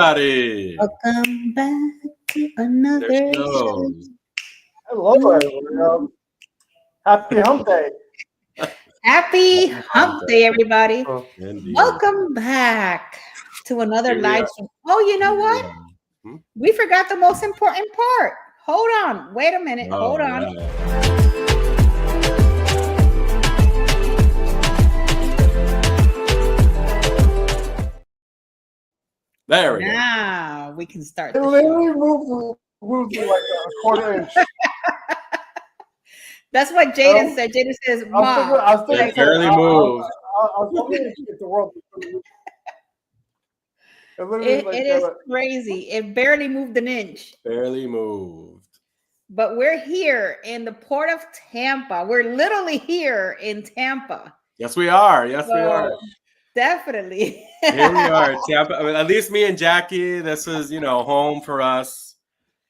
everybody. Welcome back to another show. Hello, everyone. Happy Hump Day. Happy Hump Day, everybody. Indeed. Welcome back to another Here we live are. stream. Oh, you know what? Hmm? We forgot the most important part. Hold on. Wait a minute. Hold on. Right. There we go. Now we can start It the show. literally moved like a quarter inch. That's what Jaden said. Jaden says, I Mom. was thinking, It barely I moved. was wondering if the world was It is crazy. It barely moved an inch. Barely moved. But we're here in the Port of Tampa. We're literally here in Tampa. Yes, we are. Yes, we are. Definitely. Here we are, Tampa. I mean, at least me and Jackie. This is, home for us.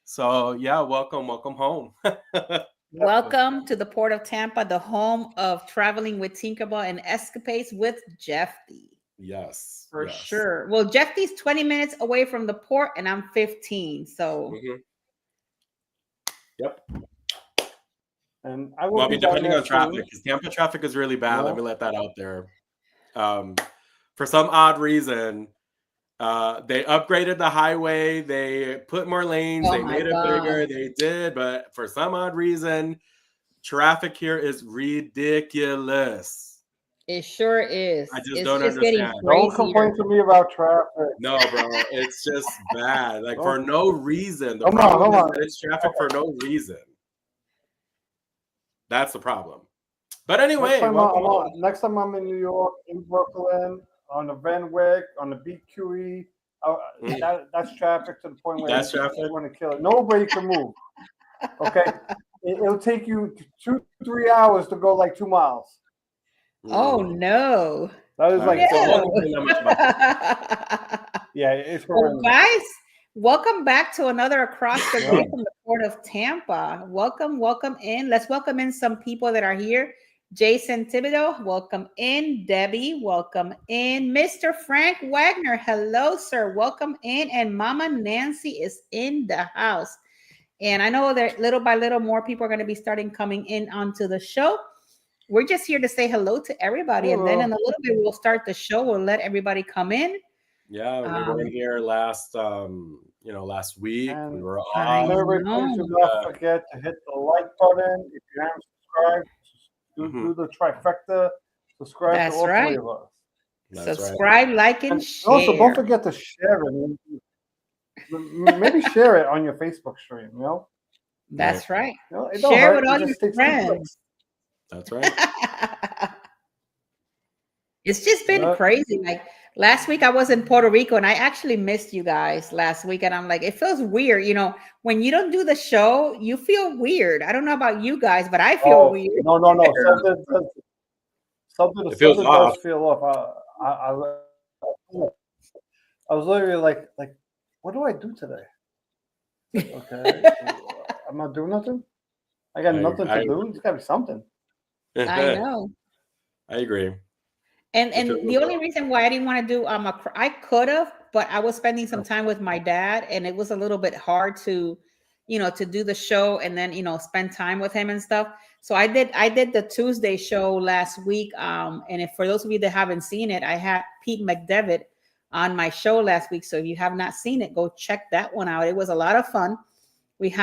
So yeah, welcome home. Welcome to the Port of Tampa, the home of traveling with Tinkerbell and escapades with Jeffy. Yes, for sure. Well, Jeffy's 20 minutes away from the port, and I'm 15. So. Yep. And I will be depending on traffic, because Tampa traffic is really bad. Let me let that out there. For some odd reason, they upgraded the highway. They put more lanes. They made it bigger. They did, but for some odd reason, traffic here is ridiculous. It sure is. I just don't understand. Don't complain to me about traffic. No, bro, it's just bad. Like for no reason. The Come problem on. is that it's traffic for no reason. That's the problem. But anyway, next time I'm in New York, in Brooklyn, on the Van Wyck, on the BQE, that's traffic to the point where you want to kill it. Nobody can move. Okay, it'll take you 2-3 hours to go like 2 miles. Oh no! That is yeah, it's horrendous. Guys, welcome back to another Across the Bay from the Port of Tampa. Welcome in. Let's welcome in some people that are here. Jason Thibodeau, welcome in. Debbie, welcome in. Mr. Frank Wagner, hello, sir. Welcome in. And Mama Nancy is in the house. And I know that little by little more people are going to be starting coming in onto the show. We're just here to say hello to everybody. And then in a little bit, we'll start the show. We'll let everybody come in. Yeah, we were in here last week. We were on. Everybody, please do not forget to hit the like button. If you haven't subscribed, do the trifecta. Subscribe to all three of us. Subscribe, like, and share. Also, don't forget to share it. Maybe share it on your Facebook stream. That's right. Share with all your friends. That's right. It's just been crazy. Like last week, I was in Puerto Rico, and I actually missed you guys last week. And I'm like, it feels weird. When you don't do the show, you feel weird. I don't know about you guys, but I feel weird. No. Something does feel off. I was literally like, what do I do today? Okay, I'm not doing nothing. I got nothing to do. It's got to be something. I know. I agree. And the only reason why I didn't want to do I could have, but I was spending some time with my dad, and it was a little bit hard to, to do the show and then spend time with him and stuff. So I did the Tuesday show last week. And if for those of you that haven't seen it, I had Pete McDevitt on my show last week. So if you have not seen it, go check that one out. It was a lot of fun. We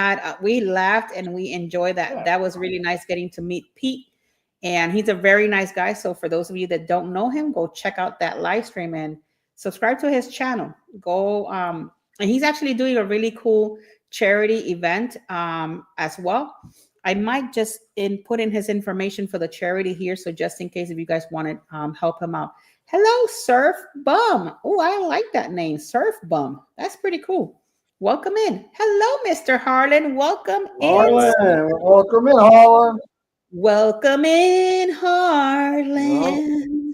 laughed and we enjoyed that. That was really nice getting to meet Pete. And he's a very nice guy. So for those of you that don't know him, go check out that live stream and subscribe to his channel. Go and he's actually doing a really cool charity event as well. I might just put in his information for the charity here. So just in case if you guys want to help him out. Hello, Surf Bum. Oh, I like that name, Surf Bum. That's pretty cool. Welcome in. Hello, Mr. Harlan. Welcome in. Welcome in, Harlan. Welcome in, Harlan.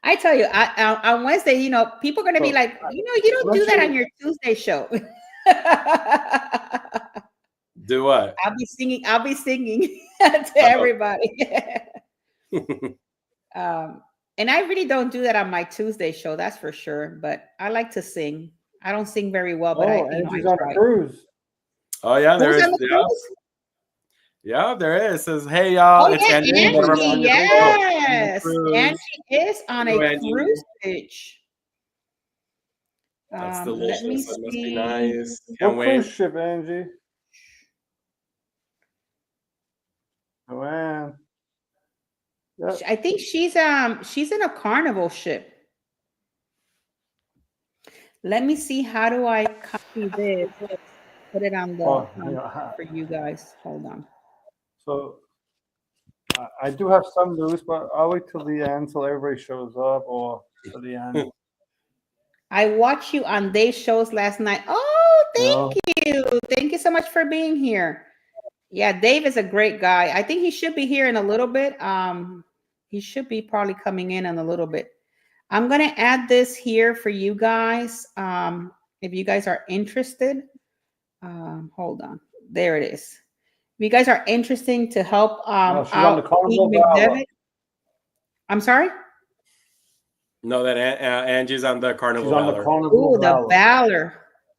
I tell you, on Wednesday, people are going to be like, you don't do that on your Tuesday show. Do what? I'll be singing to everybody. And I really don't do that on my Tuesday show, that's for sure. But I like to sing. I don't sing very well, but Angie's on a cruise. Oh yeah, there is. Yeah, there is. It says, hey y'all, it's Angie. Yes, Angie is on a cruise, bitch. That's delicious. That must be nice. What cruise ship, Angie? Man. Yep. I think she's in a Carnival ship. Let me see. How do I copy this? Put it on the for you guys. Hold on. So I do have some news, but I'll wait till the end till everybody shows up, or to the end. I watched you on Dave's shows last night. Oh, thank you. Thank you so much for being here. Yeah, Dave is a great guy. I think he should be here in a little bit. He should be probably coming in a little bit. I'm going to add this here for you guys. If you guys are interested, hold on. There it is. If you guys are interested to help she's on the Carnival. I'm sorry? No, that Angie's on the Carnival. She's on the Carnival. Ooh, the Valor.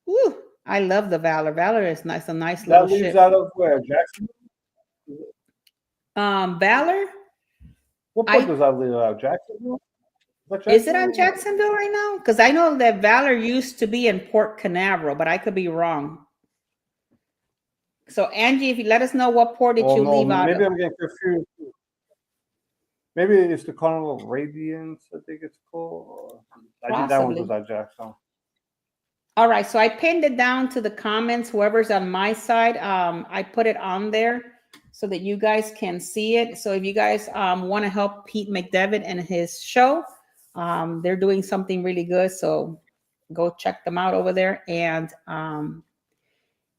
Ooh, I love the Valor. Valor is nice, a nice little ship. That leaves out of where? Jacksonville? Valor? What port does that leave out? Jacksonville? Is it on Jacksonville right now? Because I know that Valor used to be in Port Canaveral, but I could be wrong. So Angie, if you let us know what port did you leave out? Maybe I'm getting confused. Maybe it's the Carnival Radiance, I think it's called. I think that one was at Jackson. All right, so I pinned it down to the comments. Whoever's on my side, I put it on there so that you guys can see it. So if you guys want to help Pete McDevitt and his show, they're doing something really good. So go check them out over there. And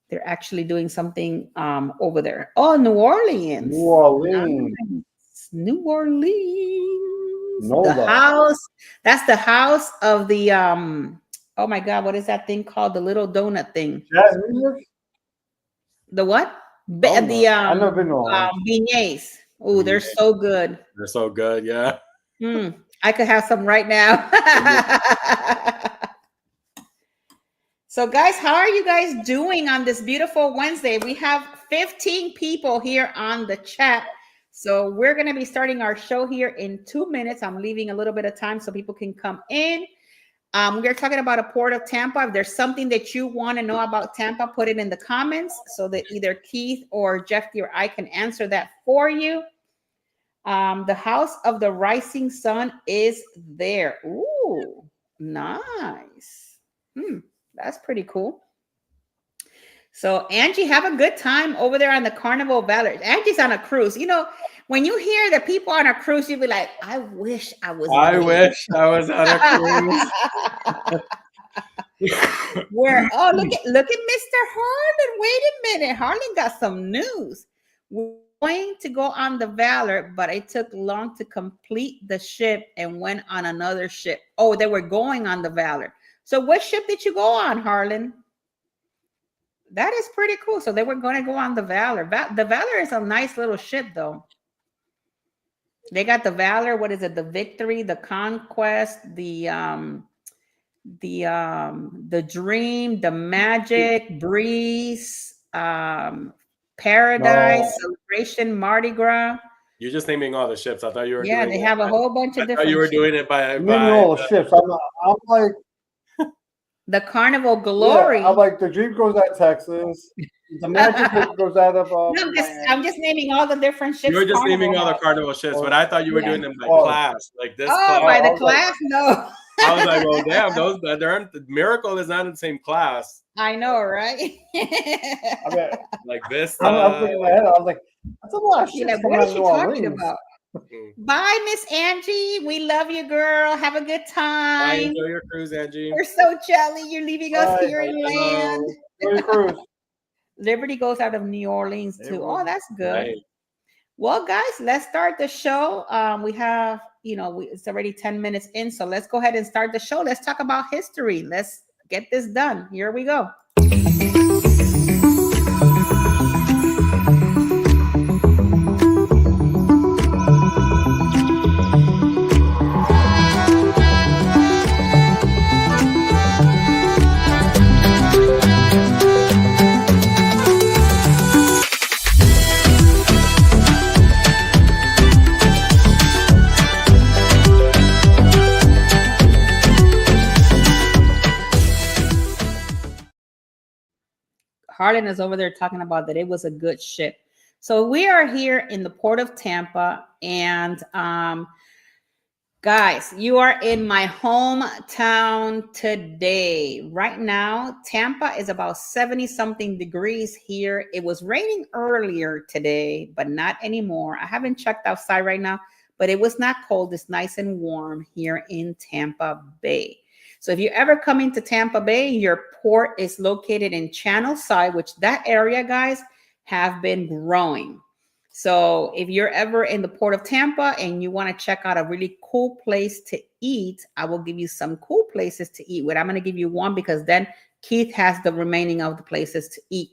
they're actually doing something over there. Oh, New Orleans. New Orleans. Nice. New Orleans. The house. That's the house of the oh my God, what is that thing called? The little donut thing. Jazz music? The what? I've never been to beignets. Oh, they're so good. They're so good, yeah. I could have some right now. So guys, how are you guys doing on this beautiful Wednesday? We have 15 people here on the chat. So we're going to be starting our show here in 2 minutes. I'm leaving a little bit of time so people can come in. We're talking about a Port of Tampa. If there's something that you want to know about Tampa, put it in the comments so that either Keith or Jeffy or I can answer that for you. The House of the Rising Sun is there. Ooh, nice. That's pretty cool. So Angie, have a good time over there on the Carnival Valor. Angie's on a cruise. You know, when you hear the people on a cruise, you'll be like, I wish I was. I wish I was on a cruise. Where? Oh, look at Mr. Harlan. Wait a minute. Harlan got some news. We're going to go on the Valor, but it took long to complete the ship and went on another ship. Oh, they were going on the Valor. So what ship did you go on, Harlan? That is pretty cool. So they were going to go on the Valor. The Valor is a nice little ship, though. They got the Valor. What is it? The Victory, the Conquest, the Dream, the Magic, Breeze, Paradise, Celebration, Mardi Gras. You're just naming all the ships. I thought you were. Yeah, they have a whole bunch of different. I thought you were doing it by all the ships. I'm like. The Carnival Glory. Yeah, I'm like, the Dream goes out of Texas. The Magic goes out of. No, I'm just naming all the different ships. You were just naming all the Carnival ships, but I thought you were doing them by class, like this. Oh, by the class? No. I was like, well, damn, the Miracle is not in the same class. I know, right? I mean, like this. I'm thinking in my head. I was like, that's a lot of shit. What is she talking about? Bye, Miss Angie. We love you, girl. Have a good time. Bye, enjoy your cruise, Angie. We're so jelly. You're leaving us here in land. Enjoy your cruise. Liberty goes out of New Orleans too. Oh, that's good. Right. Well, guys, let's start the show. We have, it's already 10 minutes in, so let's go ahead and start the show. Let's talk about history. Let's get this done. Here we go. Harlan is over there talking about that it was a good ship. So we are here in the Port of Tampa, and guys, you are in my hometown today. Right now, Tampa is about 70 something degrees here. It was raining earlier today, but not anymore. I haven't checked outside right now, but it was not cold. It's nice and warm here in Tampa Bay. So if you ever come into Tampa Bay, your port is located in Channel Side, which that area, guys, have been growing. So if you're ever in the Port of Tampa and you want to check out a really cool place to eat, I will give you some cool places to eat. I'm going to give you one because then Keith has the remaining of the places to eat.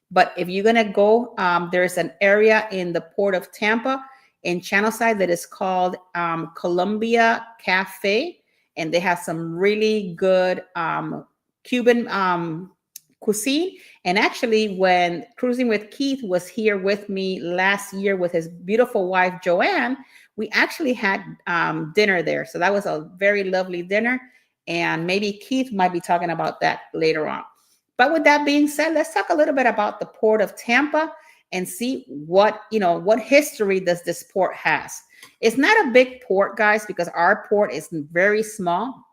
But if you're going to go, there's an area in the Port of Tampa in Channel Side that is called Columbia Cafe. And they have some really good Cuban cuisine. And actually, when Cruising with Keith was here with me last year with his beautiful wife, Joanne, we actually had dinner there. So that was a very lovely dinner. And maybe Keith might be talking about that later on. But with that being said, let's talk a little bit about the Port of Tampa and see what history does this port has. It's not a big port, guys, because our port is very small.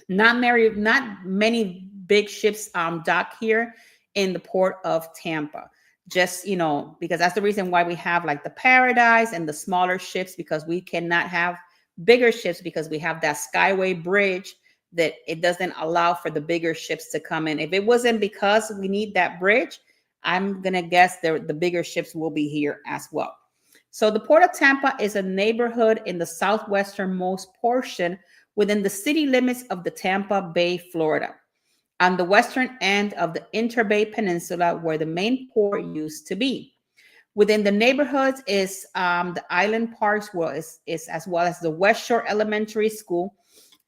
Not many big ships dock here in the Port of Tampa. Just, because that's the reason why we have like the Paradise and the smaller ships, because we cannot have bigger ships because we have that Skyway bridge that it doesn't allow for the bigger ships to come in. If it wasn't because we need that bridge, I'm going to guess the bigger ships will be here as well. So the Port of Tampa is a neighborhood in the southwesternmost portion within the city limits of the Tampa Bay, Florida, on the western end of the Interbay Peninsula where the main port used to be. Within the neighborhoods is the Island Parks, is as well as the West Shore Elementary School,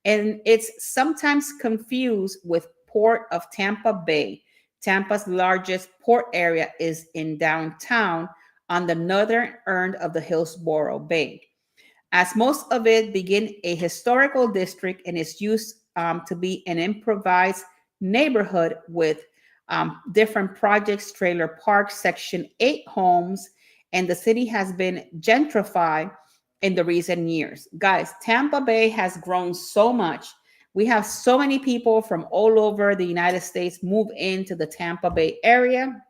and it's sometimes confused with Port of Tampa Bay. Tampa's largest port area is in downtown on the northern end of the Hillsborough Bay. As most of it begin a historical district and is used to be an improvised neighborhood with different projects, trailer parks, Section 8 homes, and the city has been gentrified in the recent years. Guys, Tampa Bay has grown so much. We have so many people from all over the United States move into the Tampa Bay area.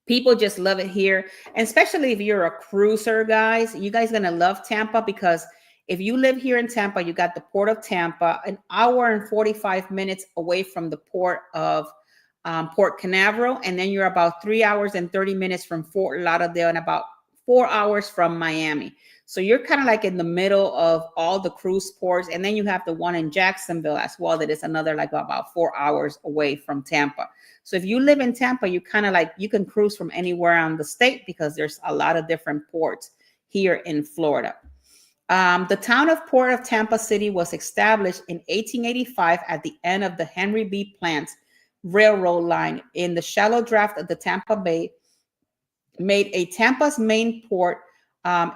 People just love it here. And especially if you're a cruiser, guys, you guys are going to love Tampa, because if you live here in Tampa, you got the Port of Tampa, an hour and 45 minutes away from the port of Port Canaveral. And then you're about 3 hours and 30 minutes from Fort Lauderdale and about 4 hours from Miami. So you're kind of like in the middle of all the cruise ports. And then you have the one in Jacksonville as well, that is another like about 4 hours away from Tampa. So if you live in Tampa, you kind of like, you can cruise from anywhere on the state because there's a lot of different ports here in Florida. The town of Port of Tampa City was established in 1885 at the end of the Henry B. Plant's railroad line in the shallow draft of the Tampa Bay, made a Tampa's main port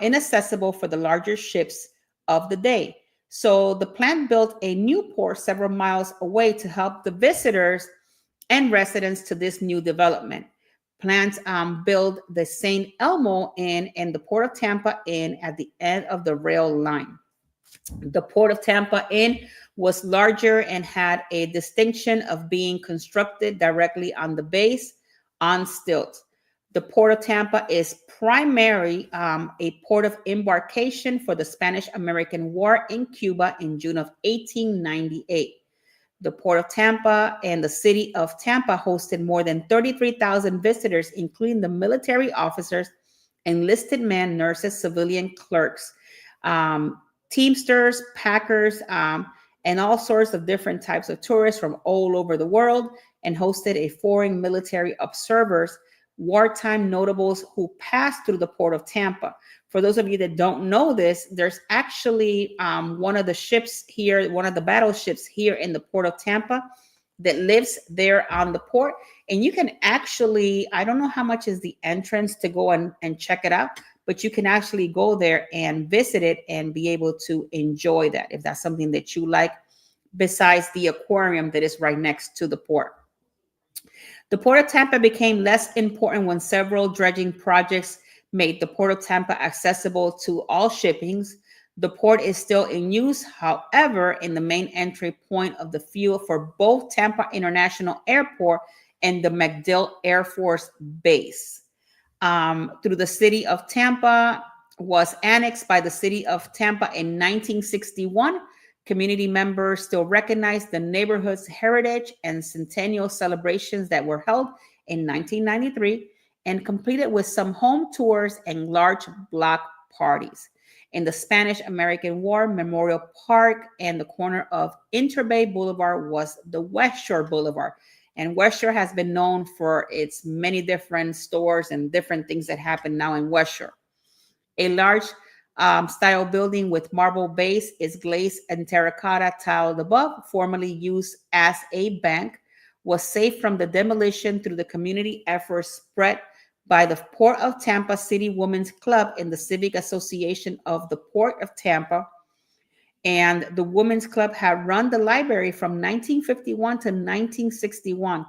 inaccessible for the larger ships of the day. So the plant built a new port several miles away to help the visitors and residents to this new development. Plants built the St. Elmo Inn and the Port of Tampa Inn at the end of the rail line. The Port of Tampa Inn was larger and had a distinction of being constructed directly on the base on stilts. The Port of Tampa is primarily a port of embarkation for the Spanish-American War in Cuba in June of 1898. The Port of Tampa and the city of Tampa hosted more than 33,000 visitors, including the military officers, enlisted men, nurses, civilian clerks, teamsters, packers, and all sorts of different types of tourists from all over the world, and hosted a foreign military observers, wartime notables who passed through the Port of Tampa. For those of you that don't know this, there's actually one of the ships here, one of the battleships here in the Port of Tampa that lives there on the port. And you can actually, I don't know how much is the entrance to go and check it out, but you can actually go there and visit it and be able to enjoy that if that's something that you like, besides the aquarium that is right next to the port. The Port of Tampa became less important when several dredging projects made the Port of Tampa accessible to all shippings. The port is still in use, however, in the main entry point of the field for both Tampa International Airport and the MacDill Air Force Base. Through the city of Tampa was annexed by the city of Tampa in 1961. Community members still recognize the neighborhood's heritage and centennial celebrations that were held in 1993 and completed with some home tours and large block parties. In the Spanish-American War Memorial Park and the corner of Interbay Boulevard was the West Shore Boulevard. And West Shore has been known for its many different stores and different things that happen now in West Shore. A large style building with marble base is glazed and terracotta tiled above, formerly used as a bank, was saved from the demolition through the community efforts spread by the Port of Tampa City Women's Club and the Civic Association of the Port of Tampa. And the Women's Club had run the library from 1951 to 1961.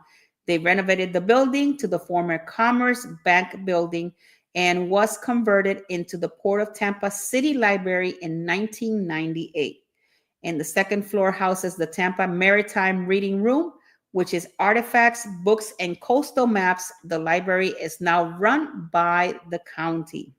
They renovated the building to the former Commerce Bank building and was converted into the Port of Tampa City Library in 1998. And the second floor houses the Tampa Maritime Reading Room, which is artifacts, books, and coastal maps. The library is now run by the county.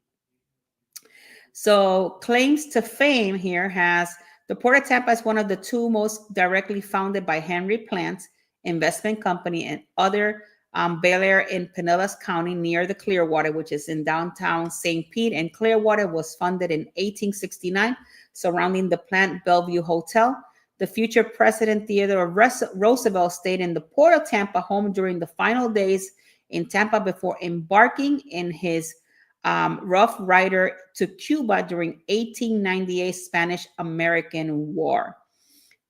So claims to fame here has the Port of Tampa is one of the two most directly founded by Henry Plants Investment Company and other Bel Air in Pinellas County near the Clearwater, which is in downtown St. Pete. And Clearwater was funded in 1869, surrounding the Plant Bellevue Hotel. The future President Theodore Roosevelt stayed in the Port of Tampa home during the final days in Tampa before embarking in his Rough Rider to Cuba during 1898 Spanish-American War.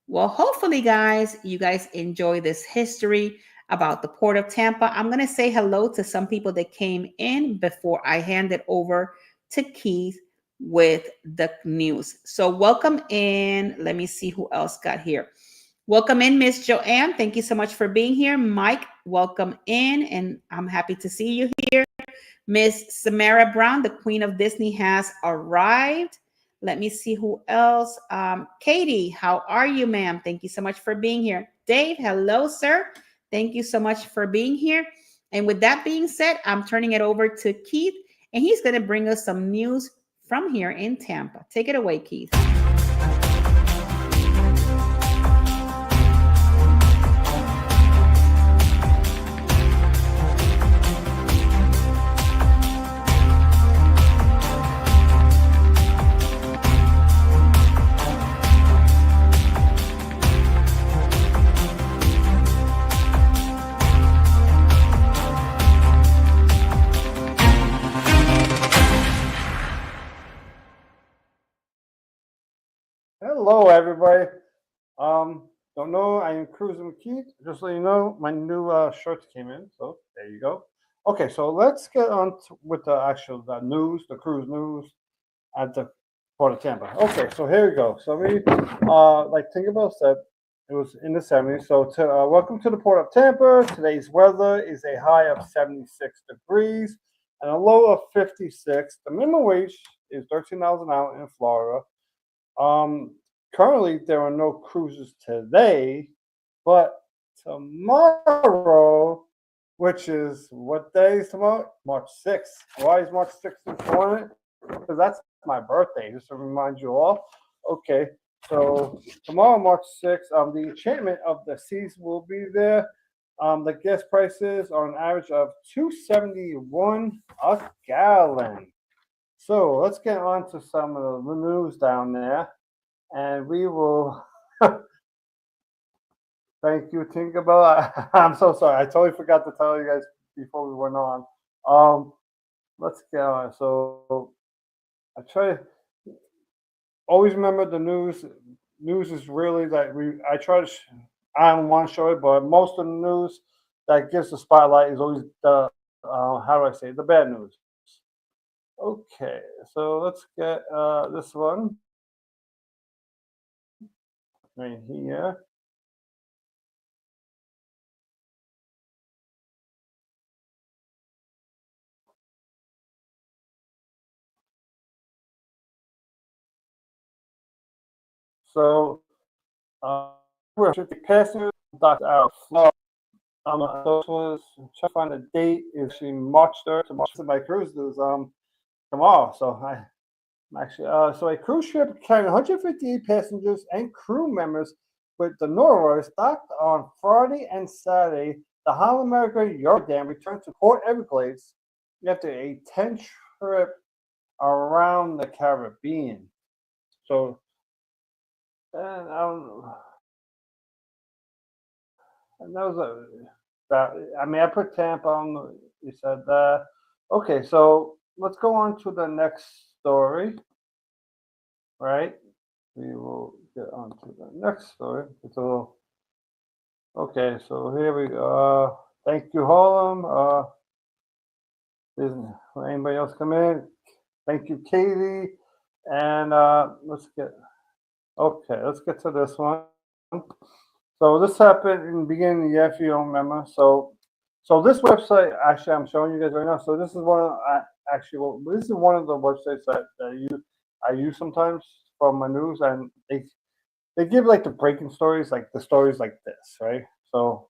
Well, hopefully, guys, you guys enjoy this history about the Port of Tampa. I'm going to say hello to some people that came in before I hand it over to Keith with the news. So welcome in. Let me see who else got here. Welcome in, Miss Joanne. Thank you so much for being here. Mike, welcome in, and I'm happy to see you here. Miss Samara Brown, the Queen of Disney, has arrived. Let me see who else. Katie, how are you, ma'am? Thank you so much for being here. Dave, hello, sir. Thank you so much for being here. And with that being said, I'm turning it over to Keith, and he's going to bring us some news from here in Tampa. Take it away, Keith. Hello, everybody. Don't know, I am Cruising with Keith. Just so you know, my new shirts came in, so there you go. Okay, so let's get on with the actual news, the cruise news at the Port of Tampa. Okay, so here we go. So we, like Tinkerbell said, it was in the 70s. So welcome to the Port of Tampa. Today's weather is a high of 76 degrees and a low of 56. The minimum wage is $13 an hour in Florida. Currently, there are no cruises today, but tomorrow, which is what day is tomorrow? March 6th. Why is March 6th important? Because that's my birthday, just to remind you all. Okay, so tomorrow, March 6th, the Enchantment of the Seas will be there. The guest prices are an average of $2.71 a gallon. So let's get on to some of the news down there. And we will thank you, Tinkerbell. I'm so sorry. I totally forgot to tell you guys before we went on. Let's get on. So I try to always remember the news. News is really like I try to I don't want to show it, but most of the news that gets the spotlight is always the how do I say it? The bad news. Okay, so let's get this one. Right here. So, we're passengers docked out of Florida. So this was trying to find a date. Is actually March 3rd to March. My cruise is tomorrow. So I'm actually so a cruise ship carrying 158 passengers and crew members with the Norway docked on Friday and Saturday. The Holland America Rotterdam returned to Port Everglades after a 10 trip around the Caribbean. So, and and that was I mean, I put Tampa on. You said that. Okay, so let's go on to the next story. Right, we will get on to the next story. It's a little. Okay, so here we go. Thank you, Harlem. Isn't anybody else come in? Thank you, Katie. And let's get to this one. So this happened in the beginning of the year, if you don't remember. So this website, actually, I'm showing you guys right now. So this is one of this is one of the websites that I use sometimes for my news, and they give like the breaking stories, like the stories like this, right? So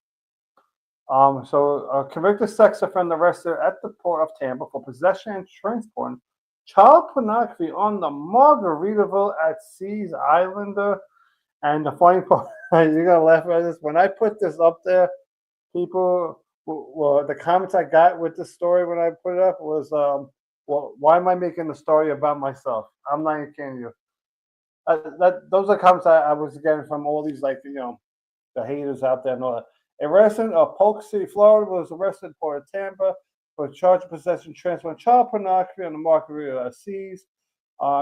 a convicted sex offender arrested at the Port of Tampa for possession and transporting child pornography on the Margaritaville at Seas Islander. And the funny part, you're gonna laugh at this. When I put this up there, people, well, the comments I got with the story when I put it up was, well, why am I making the story about myself? I'm not even kidding you. Those are comments I was getting from all these, like, the haters out there and all that. A resident of Polk City, Florida, was arrested in Port of Tampa for charge of possession, transporting child pornography on the Margaritaville Seas.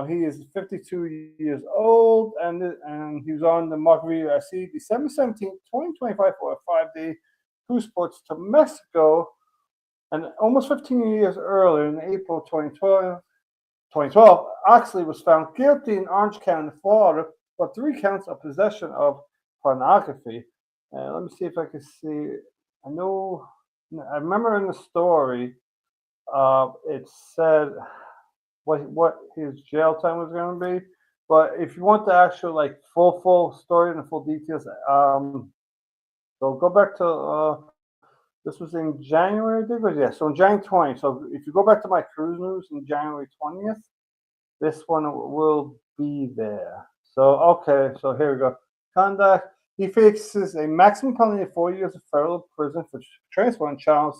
He is 52 years old, and he was on the Margaritaville Sea December 17, 2025, for a 5-day cruise port to Mexico. And almost 15 years earlier, in April 2012, Oxley was found guilty in Orange County, Florida, for 3 counts of possession of pornography. Let me see if I can see. I remember in the story, it said what his jail time was going to be. But if you want the actual like full story and the full details, so go back to this was in January, I think. Yeah, so in January 20. So if you go back to my cruise news in January 20th, this one will be there. So okay, so here we go. Conduct. He faces a maximum penalty of 4 years of federal prison for transporting child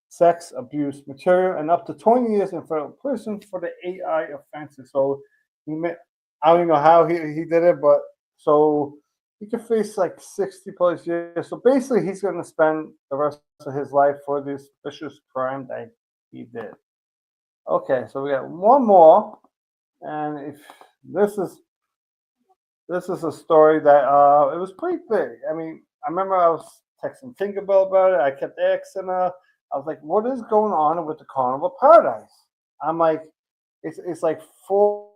sex abuse material and up to 20 years in federal prison for the AI offenses. So I don't even know how he did it, but so he could face like 60 plus years. So basically, he's going to spend the rest of his life for this vicious crime that he did. Okay, so we got one more, and if this is a story that it was pretty big. I mean, I remember I was texting Tinkerbell about it. I kept asking her. I was like, "What is going on with the Carnival Paradise?" I'm like, "It's like 4,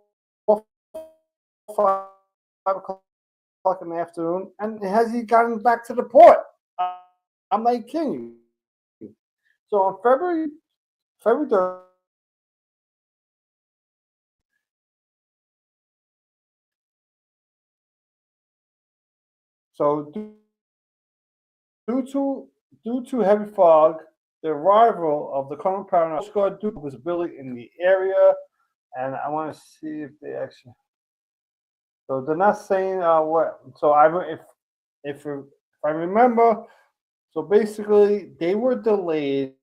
5 o'clock in the afternoon, and has he gotten back to the port?" I'm like, "Kidding you?" So on February 3rd. So due to heavy fog, the arrival of the Carnival Paradise Guard due to visibility in the area, and I want to see if they actually. So they're not saying what. So if I remember, so basically they were delayed,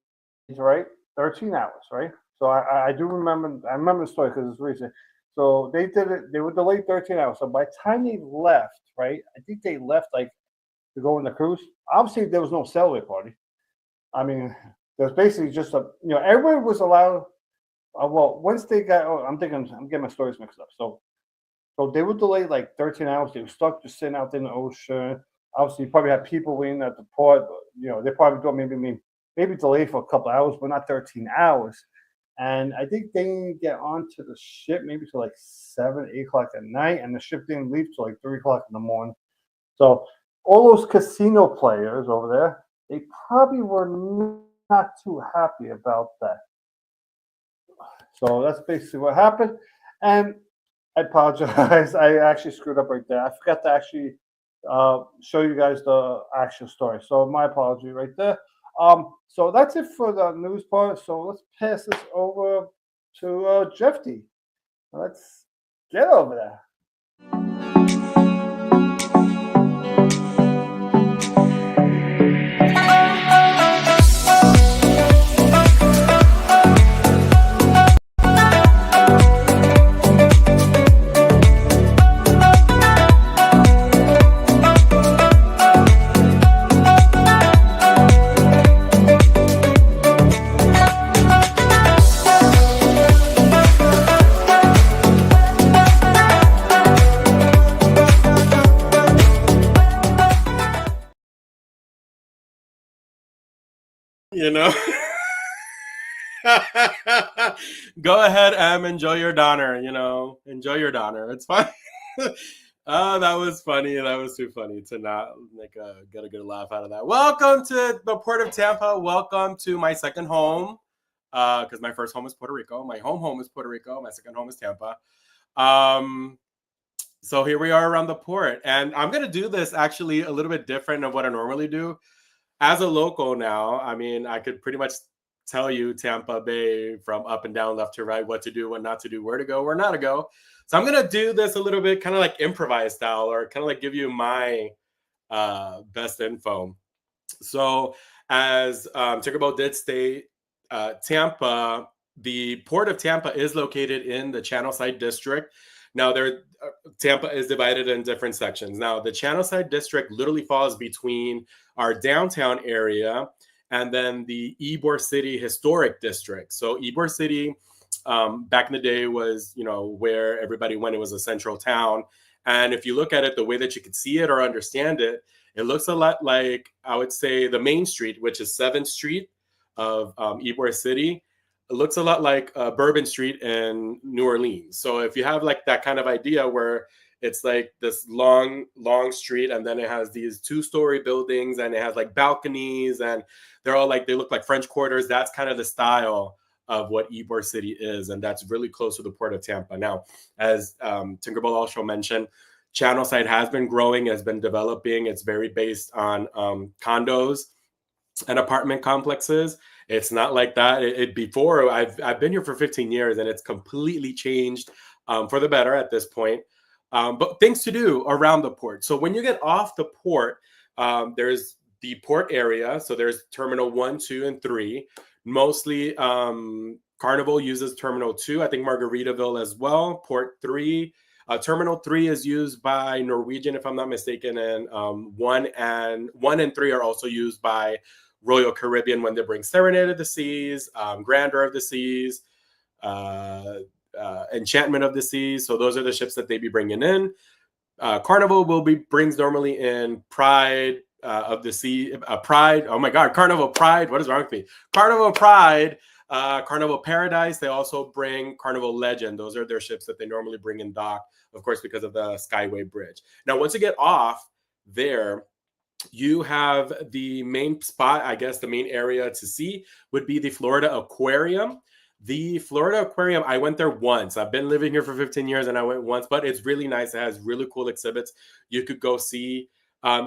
right? 13 hours, right? So I do remember. I remember the story because it's recent. So they did it. They were delayed 13 hours. So by the time they left, right? I think they left like to go on the cruise. Obviously, there was no celebrate party. I mean, there's basically just everybody was allowed. Well, once they got, I'm getting my stories mixed up. So they were delayed like 13 hours. They were stuck just sitting out there in the ocean. Obviously, you probably had people waiting at the port. But, they probably thought maybe delayed for a couple hours, but not 13 hours. And I think they didn't get onto the ship maybe till like 7, 8 o'clock at night, and the ship didn't leave till like 3 o'clock in the morning. So all those casino players over there, they probably were not too happy about that. So that's basically what happened. And I apologize. I actually screwed up right there. I forgot to actually show you guys the actual story. So my apology right there. So that's it for the news part. So let's pass this over to Jeff D. Let's get over there. You know. Go ahead, Em. Enjoy your Donner. You know, enjoy your Donner. It's fine. Oh, that was funny. That was too funny to not get a good laugh out of that. Welcome to the Port of Tampa. Welcome to my second home. Because my first home is Puerto Rico. My home is Puerto Rico. My second home is Tampa. So here we are around the port, and I'm gonna do this actually a little bit different of what I normally do. As a local now, I mean, I could pretty much tell you Tampa Bay from up and down, left to right, what to do, what not to do, where to go, where not to go. So I'm gonna do this a little bit kind of like improvised style, or kind of like give you my best info. So as Tinkerbell did state, Tampa, the Port of Tampa is located in the Channelside District. Now, Tampa is divided in different sections. Now, the Channelside District literally falls between our downtown area and then the Ybor City Historic District. So Ybor City, back in the day, was, you know, where everybody went. It was a central town. And if you look at it, the way that you could see it or understand it, it looks a lot like, I would say, the main street, which is 7th Street of Ybor City. It looks a lot like Bourbon Street in New Orleans. So if you have like that kind of idea where it's like this long street, and then it has these 2-story buildings, and it has like balconies, and they're all like, they look like French quarters. That's kind of the style of what Ybor City is, and that's really close to the Port of Tampa. Now, as Tinkerbell also mentioned, Channelside has been growing, has been developing. It's very based on condos and apartment complexes. It's not like that. Before, I've been here for 15 years, and it's completely changed for the better at this point. But things to do around the port. So when you get off the port, there's the port area. So there's Terminal 1, 2, and 3. Mostly Carnival uses Terminal 2. I think Margaritaville as well. Port 3. Terminal 3 is used by Norwegian, if I'm not mistaken, and 1 and 3 are also used by Royal Caribbean when they bring Serenade of the Seas, Grandeur of the Seas, Enchantment of the Seas. So those are the ships that they be bringing in. Carnival brings normally in Pride of the Sea, Pride. Oh my God, Carnival Pride. What is wrong with me? Carnival Pride, Carnival Paradise. They also bring Carnival Legend. Those are their ships that they normally bring in dock, of course, because of the Skyway Bridge. Now, once you get off there, you have the main spot, I guess the main area to see would be the Florida Aquarium. The Florida Aquarium, I went there once. I've been living here for 15 years, and I went once, but it's really nice. It has really cool exhibits you could go see.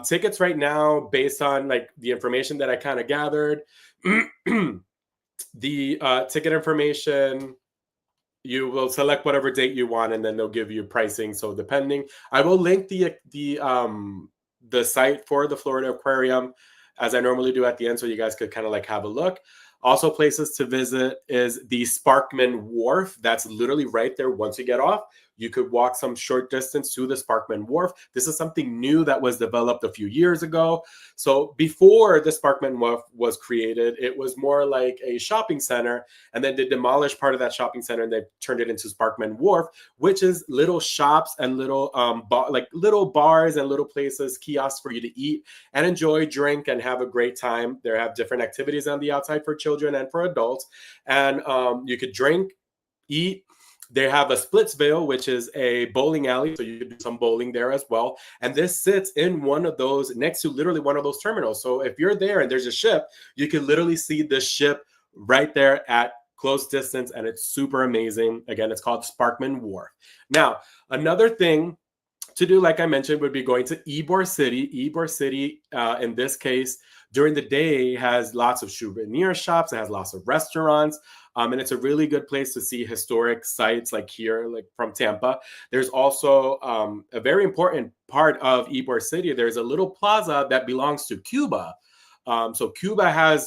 Tickets right now, based on like the information that I kind of gathered, the ticket information, you will select whatever date you want, and then they'll give you pricing. So depending, I will link the site for the Florida Aquarium, as I normally do at the end, so you guys could kind of like have a look. Also, places to visit is the Sparkman Wharf. That's literally right there. Once you get off, you could walk some short distance to the Sparkman Wharf. This is something new that was developed a few years ago. So before the Sparkman Wharf was created, it was more like a shopping center. And then they demolished part of that shopping center, and they turned it into Sparkman Wharf, which is little shops and little little bars and little places, kiosks for you to eat and enjoy, drink, and have a great time. They have different activities on the outside for children and for adults. And you could drink, eat. They have a Splitsville, which is a bowling alley, so you can do some bowling there as well. And this sits in one of those, next to literally one of those terminals. So if you're there and there's a ship, you can literally see the ship right there at close distance, and it's super amazing. Again, it's called Sparkman Wharf. Now, another thing to do, like I mentioned, would be going to Ybor City. Ybor City, in this case, during the day has lots of souvenir shops. It has lots of restaurants. And it's a really good place to see historic sites like here, like from Tampa. There's also a very important part of Ybor City. There's a little plaza that belongs to Cuba. So Cuba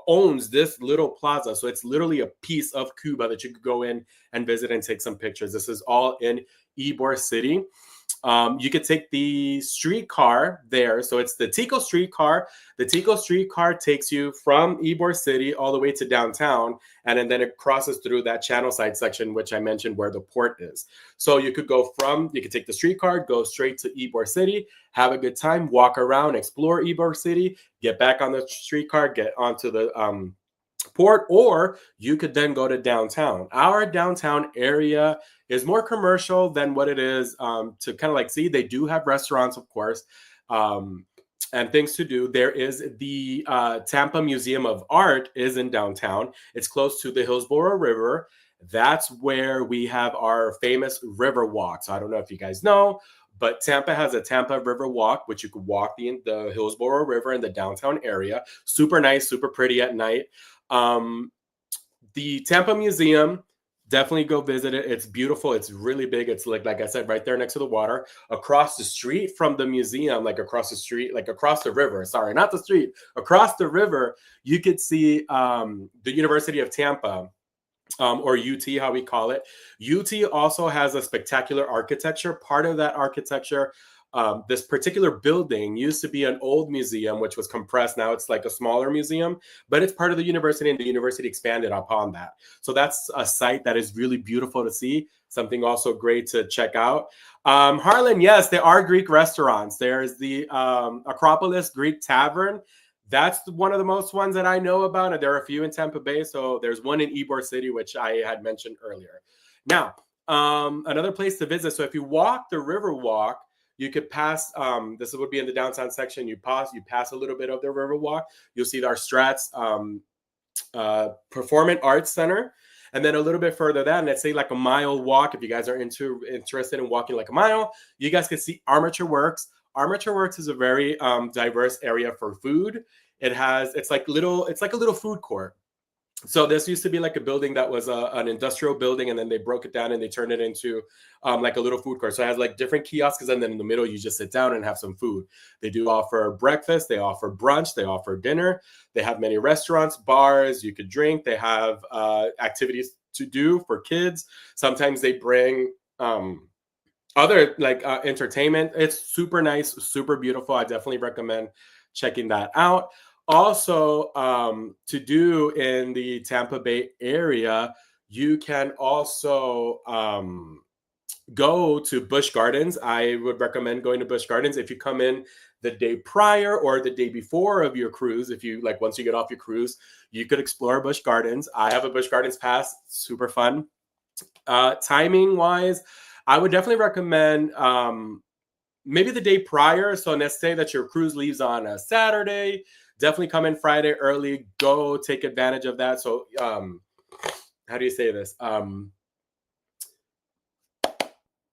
owns this little plaza. So it's literally a piece of Cuba that you could go in and visit and take some pictures. This is all in Ybor City. You could take the streetcar there. So it's the Tico streetcar. The Tico streetcar takes you from Ybor City all the way to downtown. And then it crosses through that channel side section, which I mentioned where the port is. So you could take the streetcar, go straight to Ybor City, have a good time, walk around, explore Ybor City, get back on the streetcar, get onto the port, or you could then go to downtown. Our downtown area is more commercial than what it is to kind of like see. They do have restaurants, of course, and things to do. There is the Tampa Museum of Art is in downtown. It's close to the Hillsborough River. That's where we have our famous river walk. So I don't know if you guys know, but Tampa has a Tampa River Walk, which you could walk the Hillsborough River in the downtown area. Super nice, super pretty at night. The Tampa Museum, definitely go visit it. It's beautiful. It's really big. It's like I said, right there next to the water. Across the street from the museum, across the river. Sorry, not the street. Across the river, you could see the University of Tampa. Or UT, how we call it. UT also has a spectacular architecture. Part of that architecture, this particular building used to be an old museum, which was compressed. Now it's like a smaller museum, but it's part of the university, and the university expanded upon that. So that's a site that is really beautiful to see. Something also great to check out. Harlan, yes, there are Greek restaurants. There's the Acropolis Greek Tavern. That's one of the most ones that I know about. And there are a few in Tampa Bay. So there's one in Ybor City, which I had mentioned earlier. Now, another place to visit. So if you walk the river walk, you could pass, this would be in the downtown section. You pass a little bit of the river walk. You'll see our Strats Performing Arts Center. And then a little bit further down, let's say like a mile walk. If you guys are interested in walking like a mile, you guys can see Armature Works. Armature Works is a very diverse area for food. It's like a little food court. So this used to be like a building that was an industrial building, and then they broke it down and they turned it into like a little food court. So it has like different kiosks, and then in the middle you just sit down and have some food. They do offer breakfast, they offer brunch, they offer dinner. They have many restaurants, bars, you could drink. They have activities to do for kids. Sometimes they bring other entertainment. It's super nice, super beautiful. I definitely recommend checking that out. Also, to do in the Tampa Bay area, you can also go to Busch Gardens. I would recommend going to Busch Gardens if you come in the day prior or the day before of your cruise. If you once you get off your cruise, you could explore Busch Gardens. I have a Busch Gardens pass, super fun. Timing wise, I would definitely recommend maybe the day prior. So let's say that your cruise leaves on a Saturday. Definitely come in Friday early. Go take advantage of that. So how do you say this? Oh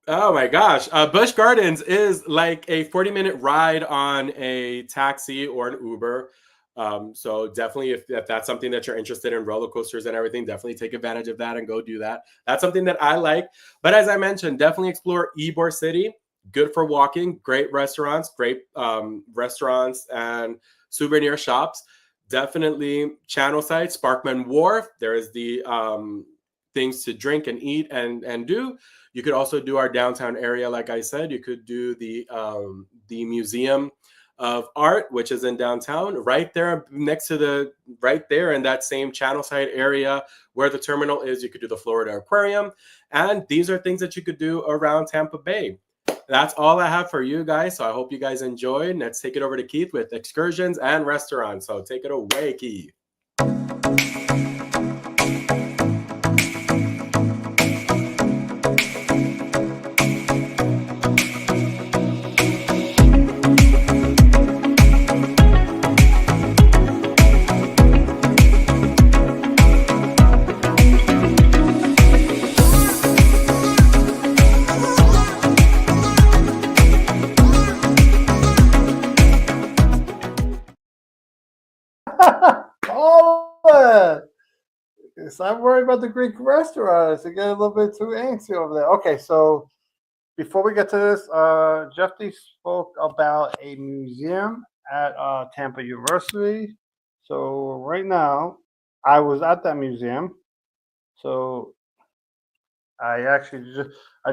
my gosh. Busch Gardens is like a 40-minute ride on a taxi or an Uber. So definitely if that's something that you're interested in, roller coasters and everything, definitely take advantage of that and go do that. That's something that I like. But as I mentioned, definitely explore Ybor City. Good for walking, great restaurants and souvenir shops. Definitely channel side, Sparkman Wharf. There is the things to drink and eat and do. You could also do our downtown area, like I said. You could do the Museum of Art, which is in downtown, right there right there in that same channel side area where the terminal is. You could do the Florida Aquarium. And these are things that you could do around Tampa Bay. That's all I have for you guys. So I hope you guys enjoyed. Let's take it over to Keith with excursions and restaurants. So take it away, Keith. All of it. So I'm worried about the Greek restaurants. I get a little bit too antsy over there. Okay, so before we get to this, Jeffy spoke about a museum at Tampa University. So right now, I was at that museum. So I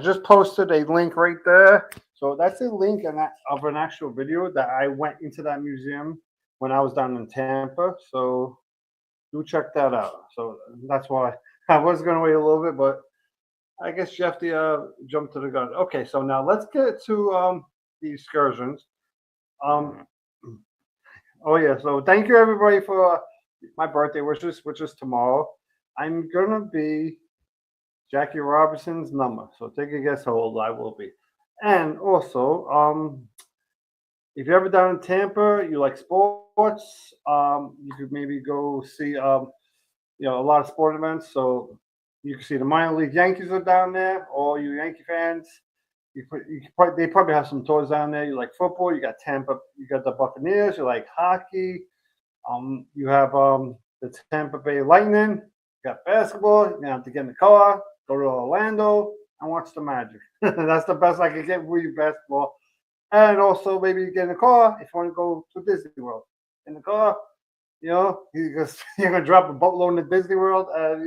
just posted a link right there. So that's a link of an actual video that I went into that museum when I was down in Tampa. So do check that out. So that's why I was going to wait a little bit, but I guess Jeffy jumped to the gun. Okay, so now let's get to the excursions. Oh yeah, so thank you everybody for my birthday, which is tomorrow. I'm gonna be Jackie Robinson's number. So take a guess how old I will be. And also, if you're ever down in Tampa, you like sports, you could maybe go see a lot of sport events. So you can see the minor league Yankees are down there. All you Yankee fans, they probably have some tours down there. You like football, you got Tampa, you got the Buccaneers. You like hockey, you have the Tampa Bay Lightning. You got basketball. You're gonna have to get in the car, go to Orlando, and watch the Magic. That's the best I can get with you, basketball. And also maybe get in the car if you want to go to Disney World. In the car, you're gonna drop a boatload in Disney World, and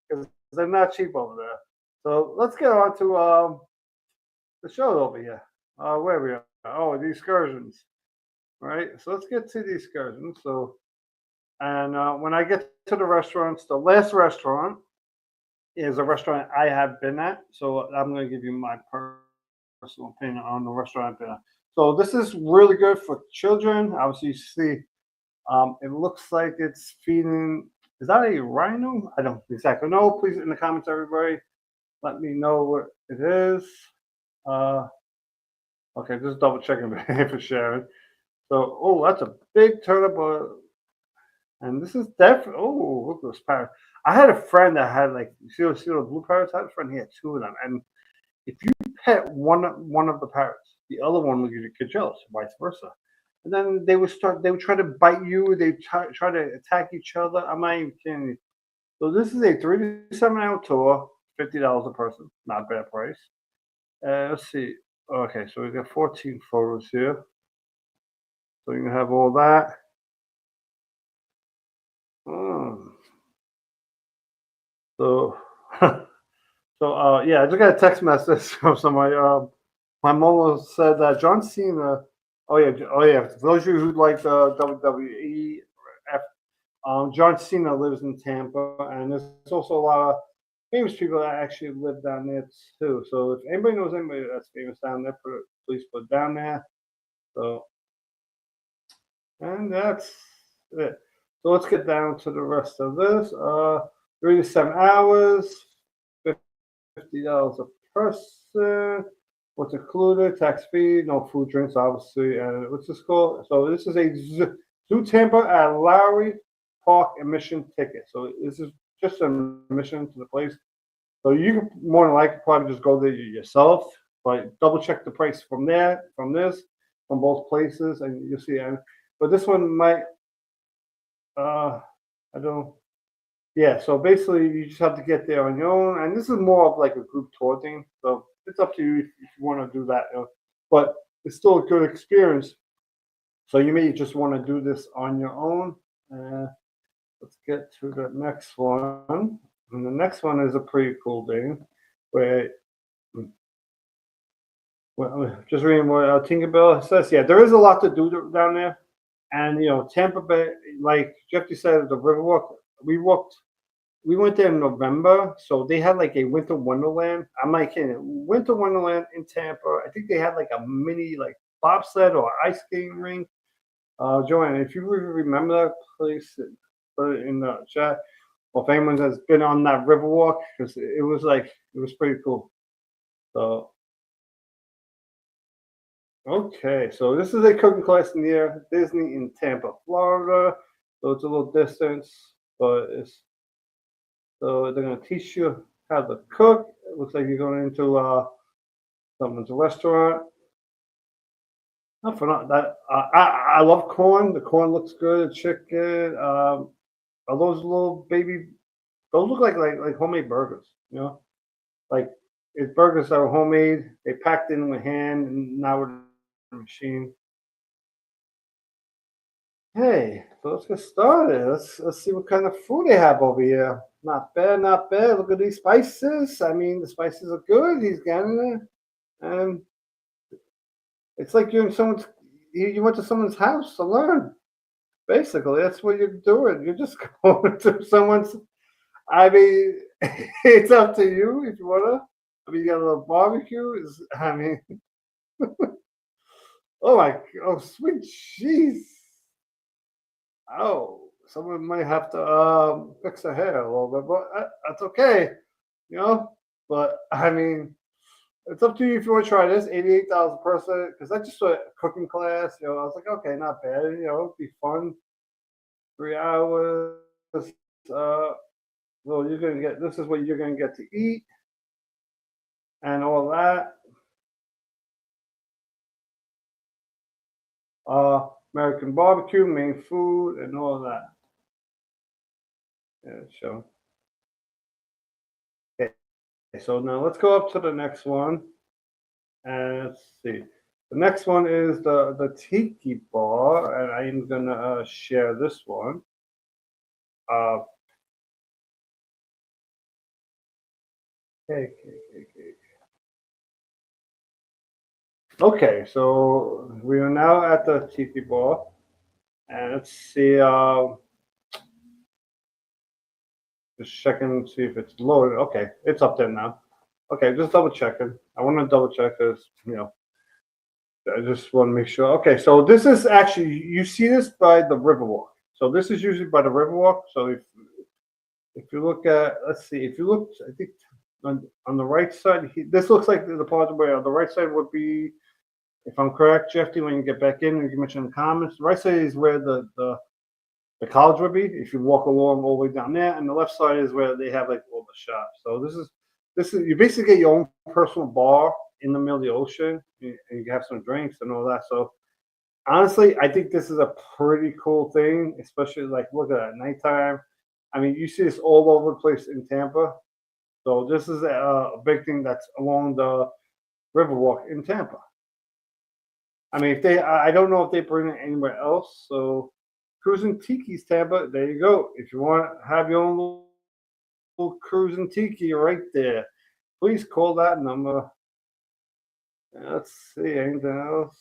because they're not cheap over there. So let's get on to the show over here. Where we are? Oh, the excursions. All right. So let's get to the excursions. So, and when I get to the restaurants, the last restaurant is a restaurant I have been at. So I'm going to give you my personal opinion on the restaurant I've been at. So this is really good for children. Obviously, you see, it looks like it's feeding. Is that a rhino? I don't exactly know. Please, in the comments, everybody, let me know what it is. Okay, just double checking for sharing. So, oh, that's a big turnip. And this is definitely, oh, look at those parrots. I had a friend that had you see those blue parrots? I had a friend, he had two of them. And if you pet one of the parrots, the other one would get jealous, vice versa. And then they would try to bite you. They try to attack each other. I'm not even kidding you. So this is a 3 to 7 hour tour, $50 a person, not a bad price. Let's see. Okay, so we got 14 photos here. So you can have all that. So, yeah, I just got a text message from somebody. My mom said that John Cena. Oh yeah. For those of you who like the WWE, John Cena lives in Tampa, and there's also a lot of famous people that actually live down there too. So if anybody knows anybody that's famous down there, please put it down there. So, and that's it. So let's get down to the rest of this. 3 to 7 hours, $50 a person. What's included? Tax fee, no food, drinks, obviously. And what's this called? So this is a Zoo Tampa at Lowry Park admission ticket. So this is just an admission to the place. So you can more than likely probably just go there yourself, but double check the price from both places, and you'll see. But this one might, I don't. Yeah, so basically you just have to get there on your own, and this is more of like a group tour thing. So it's up to you if you want to do that, but it's still a good experience. So you may just want to do this on your own. Let's get to the next one, and the next one is a pretty cool thing, where just reading what Tinkerbell says. Yeah, there is a lot to do down there, and Tampa Bay, like Jeffy said, the Riverwalk. We went there in November, so they had like a winter wonderland. I'm not kidding. Winter wonderland in Tampa. I think they had like a mini bobsled or ice skating rink. Joanne, if you remember that place, put it in the chat. Or if anyone has been on that Riverwalk, because it was pretty cool. So okay, so this is a cooking class near Disney in Tampa, Florida. So it's a little distance, but so they're going to teach you how to cook. It looks like you're going into someone's restaurant. Not for not that. I love corn. The corn looks good. Chicken. Are those little baby? Those look like homemade burgers. You know, like it's burgers that are homemade. They packed in with hand, and now with a machine. Hey, so let's get started. Let's see what kind of food they have over here. Not bad, not bad. Look at these spices. I mean, the spices are good. He's getting it, and it's like you're in someone's. You went to someone's house to learn. Basically, that's what you're doing. You're just going to someone's. I mean, it's up to you if you wanna. I mean, you got a little barbecue. I mean, oh my, oh sweet jeez. Oh, someone might have to fix their hair a little bit, but that's okay, you know. But I mean, it's up to you if you want to try this. $88 per person, because I just saw a cooking class. You know, I was like, okay, not bad. You know, it'd be fun. 3 hours. Well, you're gonna get. This is what you're gonna get to eat, and all that. American barbecue, main food, and all that. Yeah, so. Okay, so now let's go up to the next one, and let's see. The next one is the tiki bar, and I'm gonna share this one. Okay, okay, so we are now at the tiki bar, and let's see. Just checking, see if it's loaded. Okay, it's up there now. Okay, just double checking. I want to double check this. You know, I just want to make sure. Okay, so this is actually you see this by the Riverwalk. So this is usually by the Riverwalk. So if you look at, let's see, if you look, I think on the right side, this looks like the part where on the right side would be, if I'm correct, Jeffy, when you get back in, you can mention in the comments. The right side is where the college would be if you walk along all the way down there, and the left side is where they have like all the shops. So this is you basically get your own personal bar in the middle of the ocean, and you have some drinks and all that. So honestly, I think this is a pretty cool thing, especially like look at nighttime. I mean, you see this all over the place in Tampa. So this is a big thing that's along the Riverwalk in Tampa. I mean, if I don't know if they bring it anywhere else. So Cruising Tiki's Tampa, there you go. If you want to have your own little Cruising Tiki right there, please call that number. Let's see, anything else?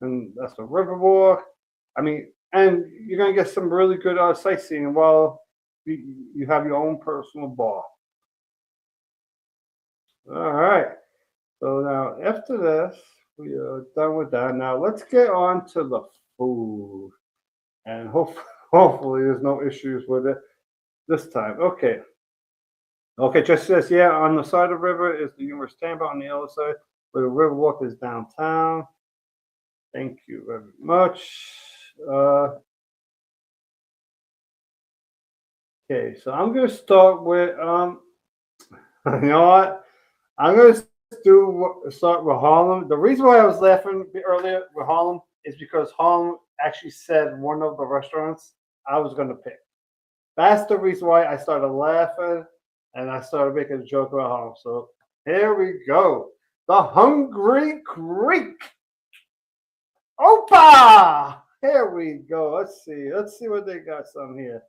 And that's the Riverwalk. I mean, and you're going to get some really good sightseeing while you have your own personal bar. All right. So now after this, we are done with that. Now let's get on to the food. And hopefully there's no issues with it this time. Okay. Okay, just says, yeah, on the side of the river is the University of Tampa, on the other side, where the Riverwalk is downtown. Thank you very much. Okay, so I'm going to start with, you know what? I'm going to start with Harlem. The reason why I was laughing earlier with Harlem is because Harlem actually said one of the restaurants I was going to pick. That's the reason why I started laughing and I started making a joke about Harlem. So here we go. The Hungry Creek. Opa! Here we go. Let's see what they got some here.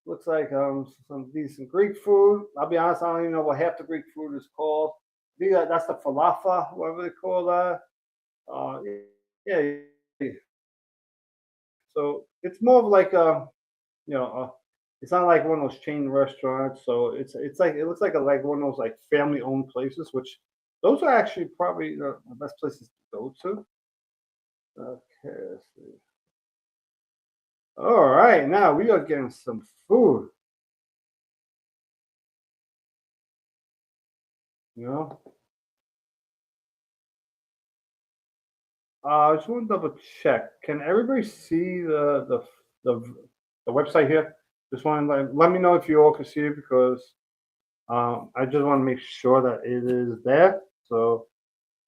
Looks like some decent Greek food. I'll be honest, I don't even know what half the Greek food is called. That's the falafel, whatever they call that. Yeah. So it's more of like it's not like one of those chain restaurants. So it's like it looks like like one of those like family owned places, which those are actually probably the best places to go to. Okay, let's see. All right, now we are getting some food. You know, I just want to double check. Can everybody see the website here? Just want to let me know if you all can see it because I just want to make sure that it is there. So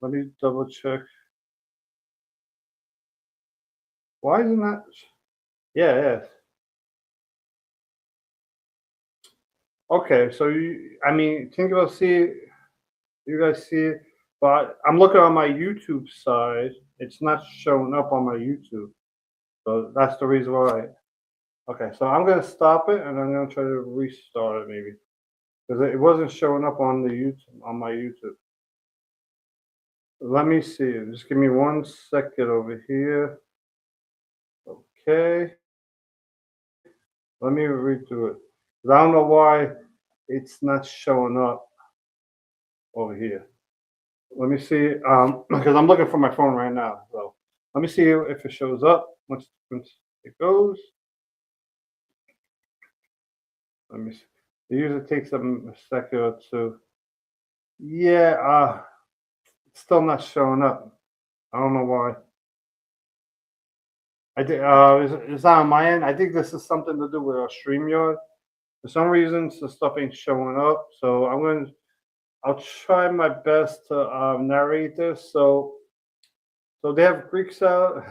let me double check. Why isn't that? Yeah, yes. Okay, so I mean, think about see, you guys see it, but I'm looking on my YouTube side. It's not showing up on my YouTube, so that's the reason why. Okay, so I'm gonna stop it and I'm gonna try to restart it maybe because it wasn't showing up on the YouTube on my YouTube. Let me see. Just give me 1 second over here. Okay. Let me redo it. I don't know why it's not showing up over here. Let me see. Because I'm looking for my phone right now. So let me see if it shows up once it goes. Let me see. It usually takes a second or two. Yeah, it's still not showing up. I don't know why. I think it's not on my end. I think this is something to do with our StreamYard. For some reason, the stuff ain't showing up. So I'll try my best to narrate this. So they have Greek salad.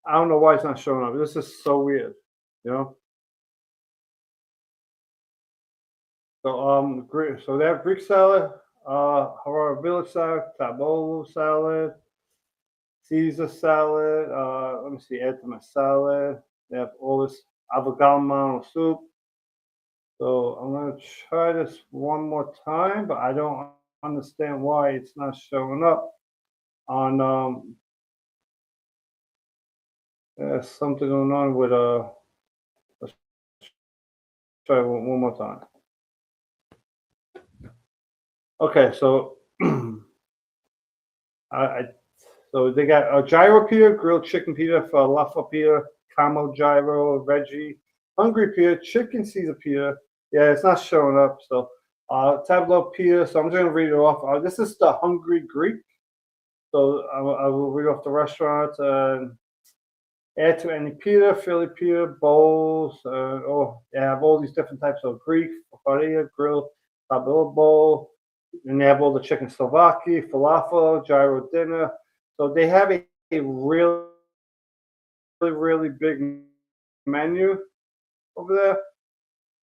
I don't know why it's not showing up. This is so weird, you know. So they have Greek salad, Harar village salad, tabolo salad, Caesar salad. Let me see, add to my salad. They have all this avocado soup. So I'm gonna try this one more time, but I don't understand why it's not showing up on there's something going on with let's try one more time. Okay, so so they got a gyro pita, grilled chicken pita, falafel pita, caramel gyro, veggie, hungry pita, chicken Caesar pita. Yeah, it's not showing up. So tableau pita. So I'm just gonna read it off. This is the Hungry Greek. So I will read off the restaurant. Add to any pita, Philly pita, bowls. They have all these different types of Greek, farfaria, grilled tableau bowl. And they have all the chicken Slovaki, falafel, gyro dinner. So they have a really, really big menu over there.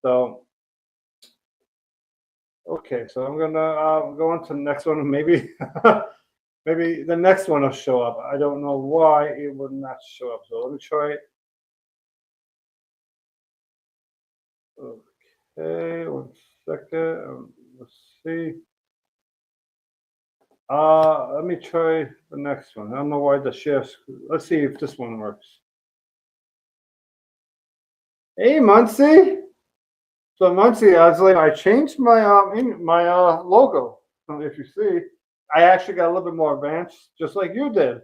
So, okay, so I'm gonna go on to the next one. Maybe, maybe the next one will show up. I don't know why it would not show up. So let me try it. Okay, 1 second. Let's see. Let me try the next one. I don't know why the share. Let's see if this one works. Hey, Muncie. So Muncie, I changed my logo. If you see, I actually got a little bit more advanced, just like you did.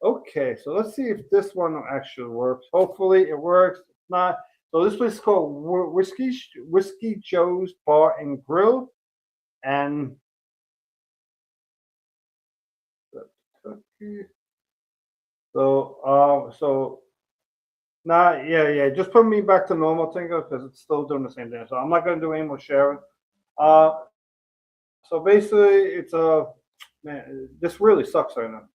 Okay, so let's see if this one actually works. Hopefully, it works. If not, so this place is called Whiskey Joe's Bar and Grill, and so nah, yeah. Just put me back to normal, Tinker, because it's still doing the same thing. So I'm not gonna do any more sharing. So basically, it's man, this really sucks right now.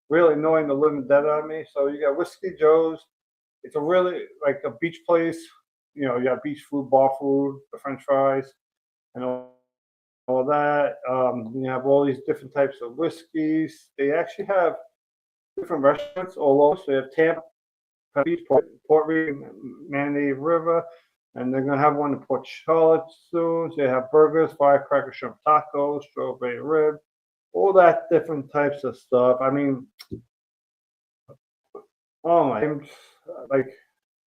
Really annoying the living dead out of me. So you got Whiskey Joe's. It's a really like a beach place. You know, you got beach food, bar food, the French fries, and all that. You have all these different types of whiskeys. They actually have different restaurants all over. So you have Tampa Beach, Port Manatee River, and they're gonna have one in Port Charlotte soon. So you have burgers, firecracker shrimp tacos, strawberry rib, all that different types of stuff. I mean, oh my, like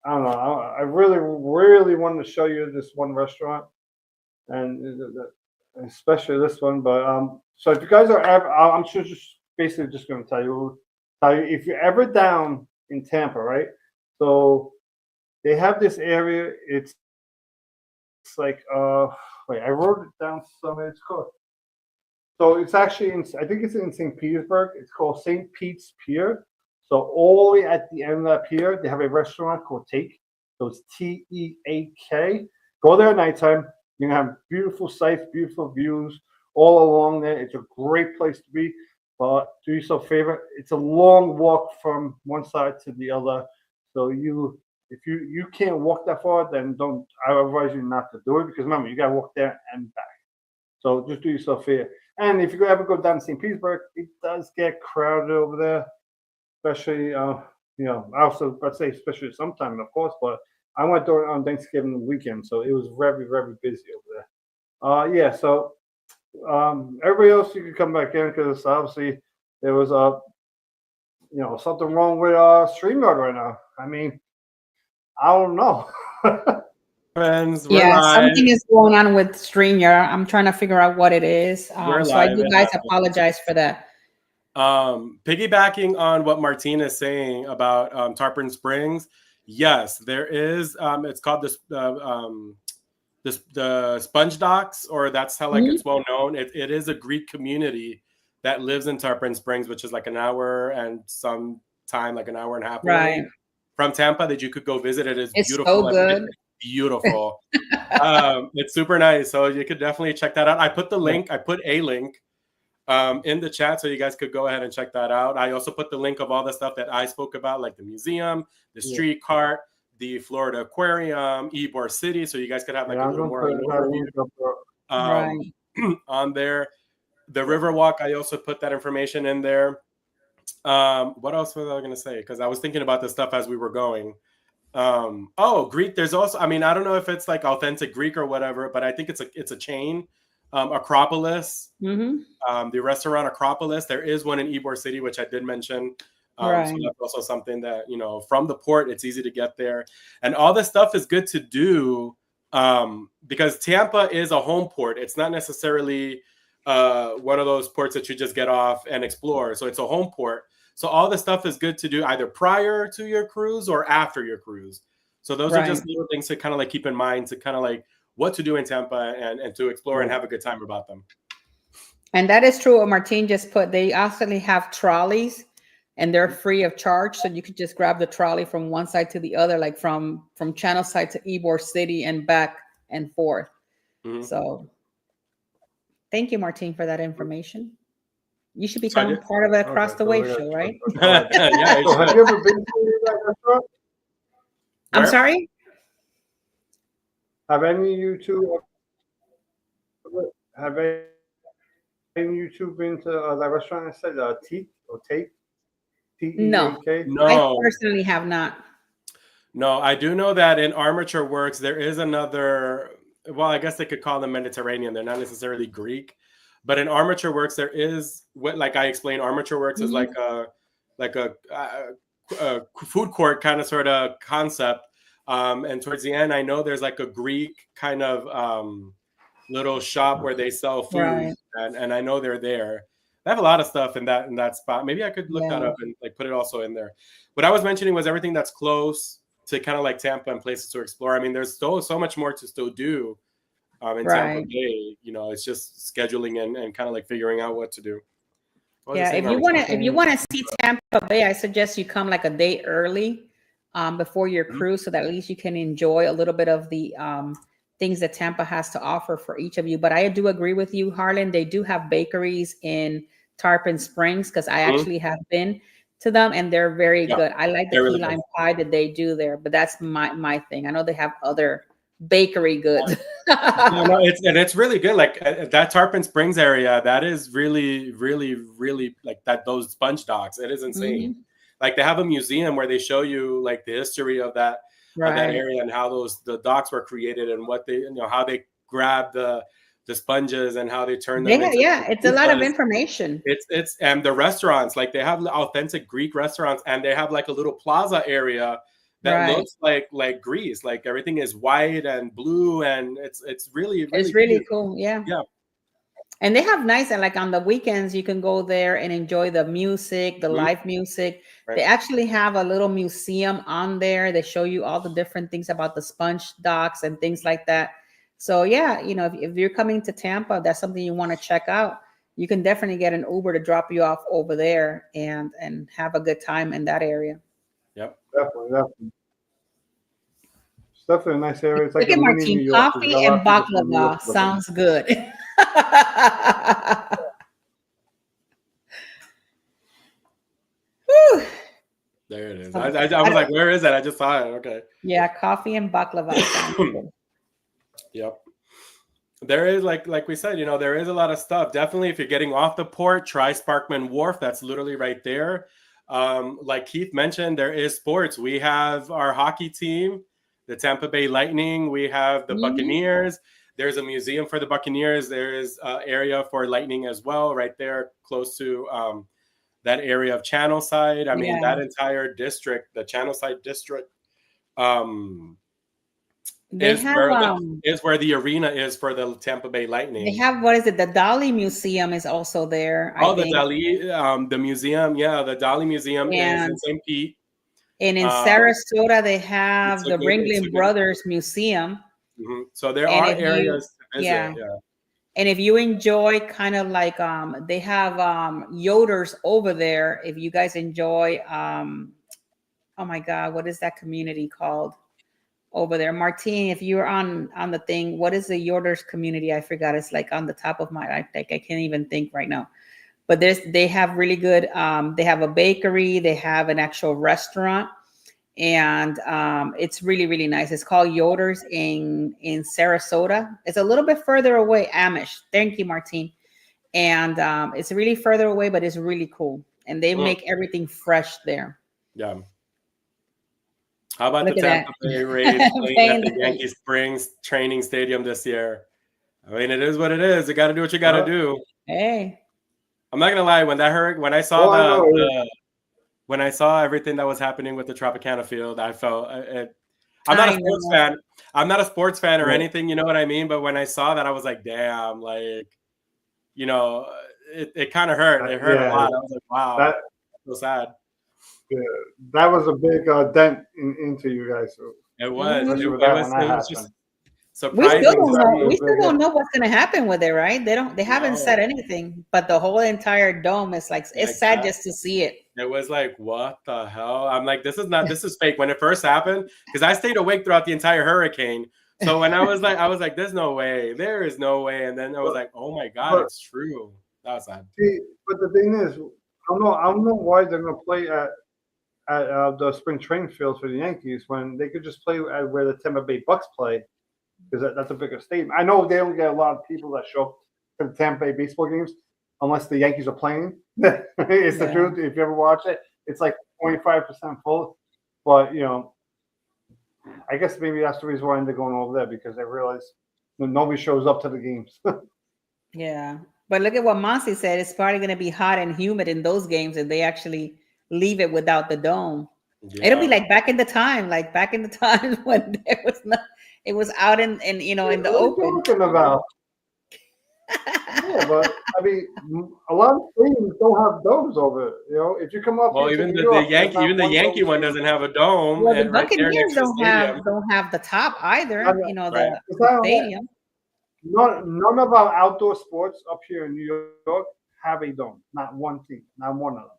I don't know. I really, really wanted to show you this one restaurant, and especially this one. But so if you guys are ever, I'm just basically just going to tell you if you're ever down in Tampa, right? So they have this area. It's like wait, I wrote it down somewhere. It's called. So it's actually I think it's in St. Petersburg. It's called St. Pete's Pier. So all the way at the end of that pier, they have a restaurant called Take. So it's Teak. Go there at nighttime. You're gonna have beautiful sights, beautiful views all along there. It's a great place to be. But do yourself a favor. It's a long walk from one side to the other. So if you can't walk that far, then don't. I advise you not to do it because remember you gotta walk there and back. So just do yourself a favor. And if you ever go down to St. Petersburg, it does get crowded over there, especially also let's say especially sometime of course. But I went during on Thanksgiving weekend, so it was very very busy over there. Yeah. So everybody else you can come back in because obviously there was something wrong with StreamYard right now. I mean, I don't know. Friends, something is going on with StreamYard. I'm trying to figure out what it is. So I do guys apologize for that. Piggybacking on what Martine is saying about Tarpon Springs, yes, there is. It's called the Sponge Docks, or that's how it's well known. It is a Greek community that lives in Tarpon Springs, which is like an hour and some time, like an hour and a half away from Tampa, that you could go visit. It's beautiful. So good. It's beautiful. It's super nice. So you could definitely check that out. I put the link. I put a link in the chat so you guys could go ahead and check that out. I also put the link of all the stuff that I spoke about, like the museum, the street cart, the Florida Aquarium, Ybor City, so you guys could have like a little more on there. The Riverwalk, I also put that information in there. What else was I going to say? Because I was thinking about this stuff as we were going. Greek. There's also, I mean, I don't know if it's like authentic Greek or whatever, but I think it's a chain. Acropolis, the restaurant Acropolis. There is one in Ybor City, which I did mention. So that's also something that, from the port, it's easy to get there. And all this stuff is good to do because Tampa is a home port. It's not necessarily one of those ports that you just get off and explore. So it's a home port. So all this stuff is good to do either prior to your cruise or after your cruise. So those are just little things to kind of like keep in mind to kind of like what to do in Tampa and to explore and have a good time about them. And that is true what Martine just put. They actually have trolleys and they're free of charge. So you could just grab the trolley from one side to the other, like from Channel Side to Ybor City and back and forth. So thank you, Martine, for that information. You should become part of the Across the Way show, right? Have you ever been to that restaurant? I'm sorry? Have any of you two been to that restaurant? I said Teak or Take? No, I personally have not. No, I do know that in Armature Works there is another. Well, I guess they could call them Mediterranean. They're not necessarily Greek, but in Armature Works there is what, like I explained, Armature Works is like a food court kind of sort of concept. And towards the end, I know there's like a Greek kind of little shop where they sell food, and I know they're there. I have a lot of stuff in that spot. Maybe I could look that up and like put it also in there. What I was mentioning was everything that's close to kind of like Tampa and places to explore. I mean, there's still so much more to still do in Tampa Bay. It's just scheduling and kind of like figuring out what to do. If you want to see Tampa Bay, I suggest you come like a day early before your cruise, so that at least you can enjoy a little bit of the things that Tampa has to offer for each of you. But I do agree with you, Harlan. They do have bakeries in Tarpon Springs because I actually have been to them and they're very good. I like the key lime pie that they do there, but that's my thing. I know they have other bakery goods. It's really good. Like that Tarpon Springs area, that is really, really, really like that. Those sponge docks, it is insane. Like they have a museum where they show you like the history of that. Of that area and how the docks were created and what they how they grab the sponges and how they turn them into it's a lot of information. It's and the restaurants, like they have authentic Greek restaurants and they have like a little plaza area that looks like Greece, like everything is white and blue and it's really cool. And they have nice, and like on the weekends, you can go there and enjoy the music, the live music. They actually have a little museum on there. They show you all the different things about the sponge docks and things like that. So if you're coming to Tampa, that's something you want to check out. You can definitely get an Uber to drop you off over there and have a good time in that area. Yep, definitely. It's definitely a nice area. It's like look at Martine, coffee and baklava sounds good. There it is. I was like, where is that? I just saw it. Okay. Yeah, coffee and baklava. Yep. There is like we said, there is a lot of stuff. Definitely, if you're getting off the port, try Sparkman Wharf. That's literally right there. Like Keith mentioned, there is sports. We have our hockey team, the Tampa Bay Lightning. We have the Buccaneers. There's a museum for the Buccaneers. There's an area for Lightning as well, right there, close to that area of Channelside. I mean, that entire district, the Channelside district, is where the arena is for the Tampa Bay Lightning. They have, what is it? The Dali Museum is also there. The Dali, the museum. Yeah, the Dali Museum is in St. Pete. And in Sarasota, they have the Ringling Brothers Museum. Mm-hmm. So there are areas to visit. Yeah. And if you enjoy kind of like, they have Yoders over there. If you guys enjoy, oh my God, what is that community called over there? Martine, if you're on the thing, what is the Yoders community? I forgot. It's like on the top of my, I can't even think right now. But they have really good, they have a bakery, they have an actual restaurant, and it's really, really nice. It's called Yoders in Sarasota. It's a little bit further away, Amish. Thank you, Martine. And it's really further away, but it's really cool. And they make everything fresh there. Yeah. How about the Tampa Bay Rays playing at the Yankee Springs Training Stadium this year? I mean, it is what it is. You got to do what you got to do. Hey. I'm not gonna lie. When I saw everything that was happening with the Tropicana field, I felt I'm not a sports fan. I'm not a sports fan or anything. You know what I mean? But when I saw that, I was like, damn, like, it kind of hurt. It hurt a lot. I was like, wow, so sad. Yeah, that was a big dent into you guys. So it was. It was just. We still don't know what's going to happen with it, right? They haven't said anything, but the whole entire dome is like, it's sad just to see it. It was like, what the hell? I'm like, this is fake. When it first happened, because I stayed awake throughout the entire hurricane. So when I was like, there's no way. There is no way. And then I was like, oh my God, it's true. That was sad. See, but the thing is, I don't know why they're going to play at the spring training fields for the Yankees when they could just play at where the Tampa Bay Bucks play. Because that's a bigger stadium. I know they don't get a lot of people that show up to the Tampa Bay baseball games unless the Yankees are playing. It's the truth. If you ever watch it, it's like 25% full. But, I guess maybe that's the reason why they're going over there, because they realize nobody shows up to the games. Yeah. But look at what Monsi said. It's probably going to be hot and humid in those games if they actually leave it without the dome. Yeah. It'll be like back in the time when there was not. It was out in in the open. Talking about? Yeah, but I mean, a lot of stadiums don't have domes over it. If you come up, even the Yankee one doesn't have a dome. Well, the Buccaneers don't have the top either. The stadium. None of our outdoor sports up here in New York have a dome. Not one team. Not one of them.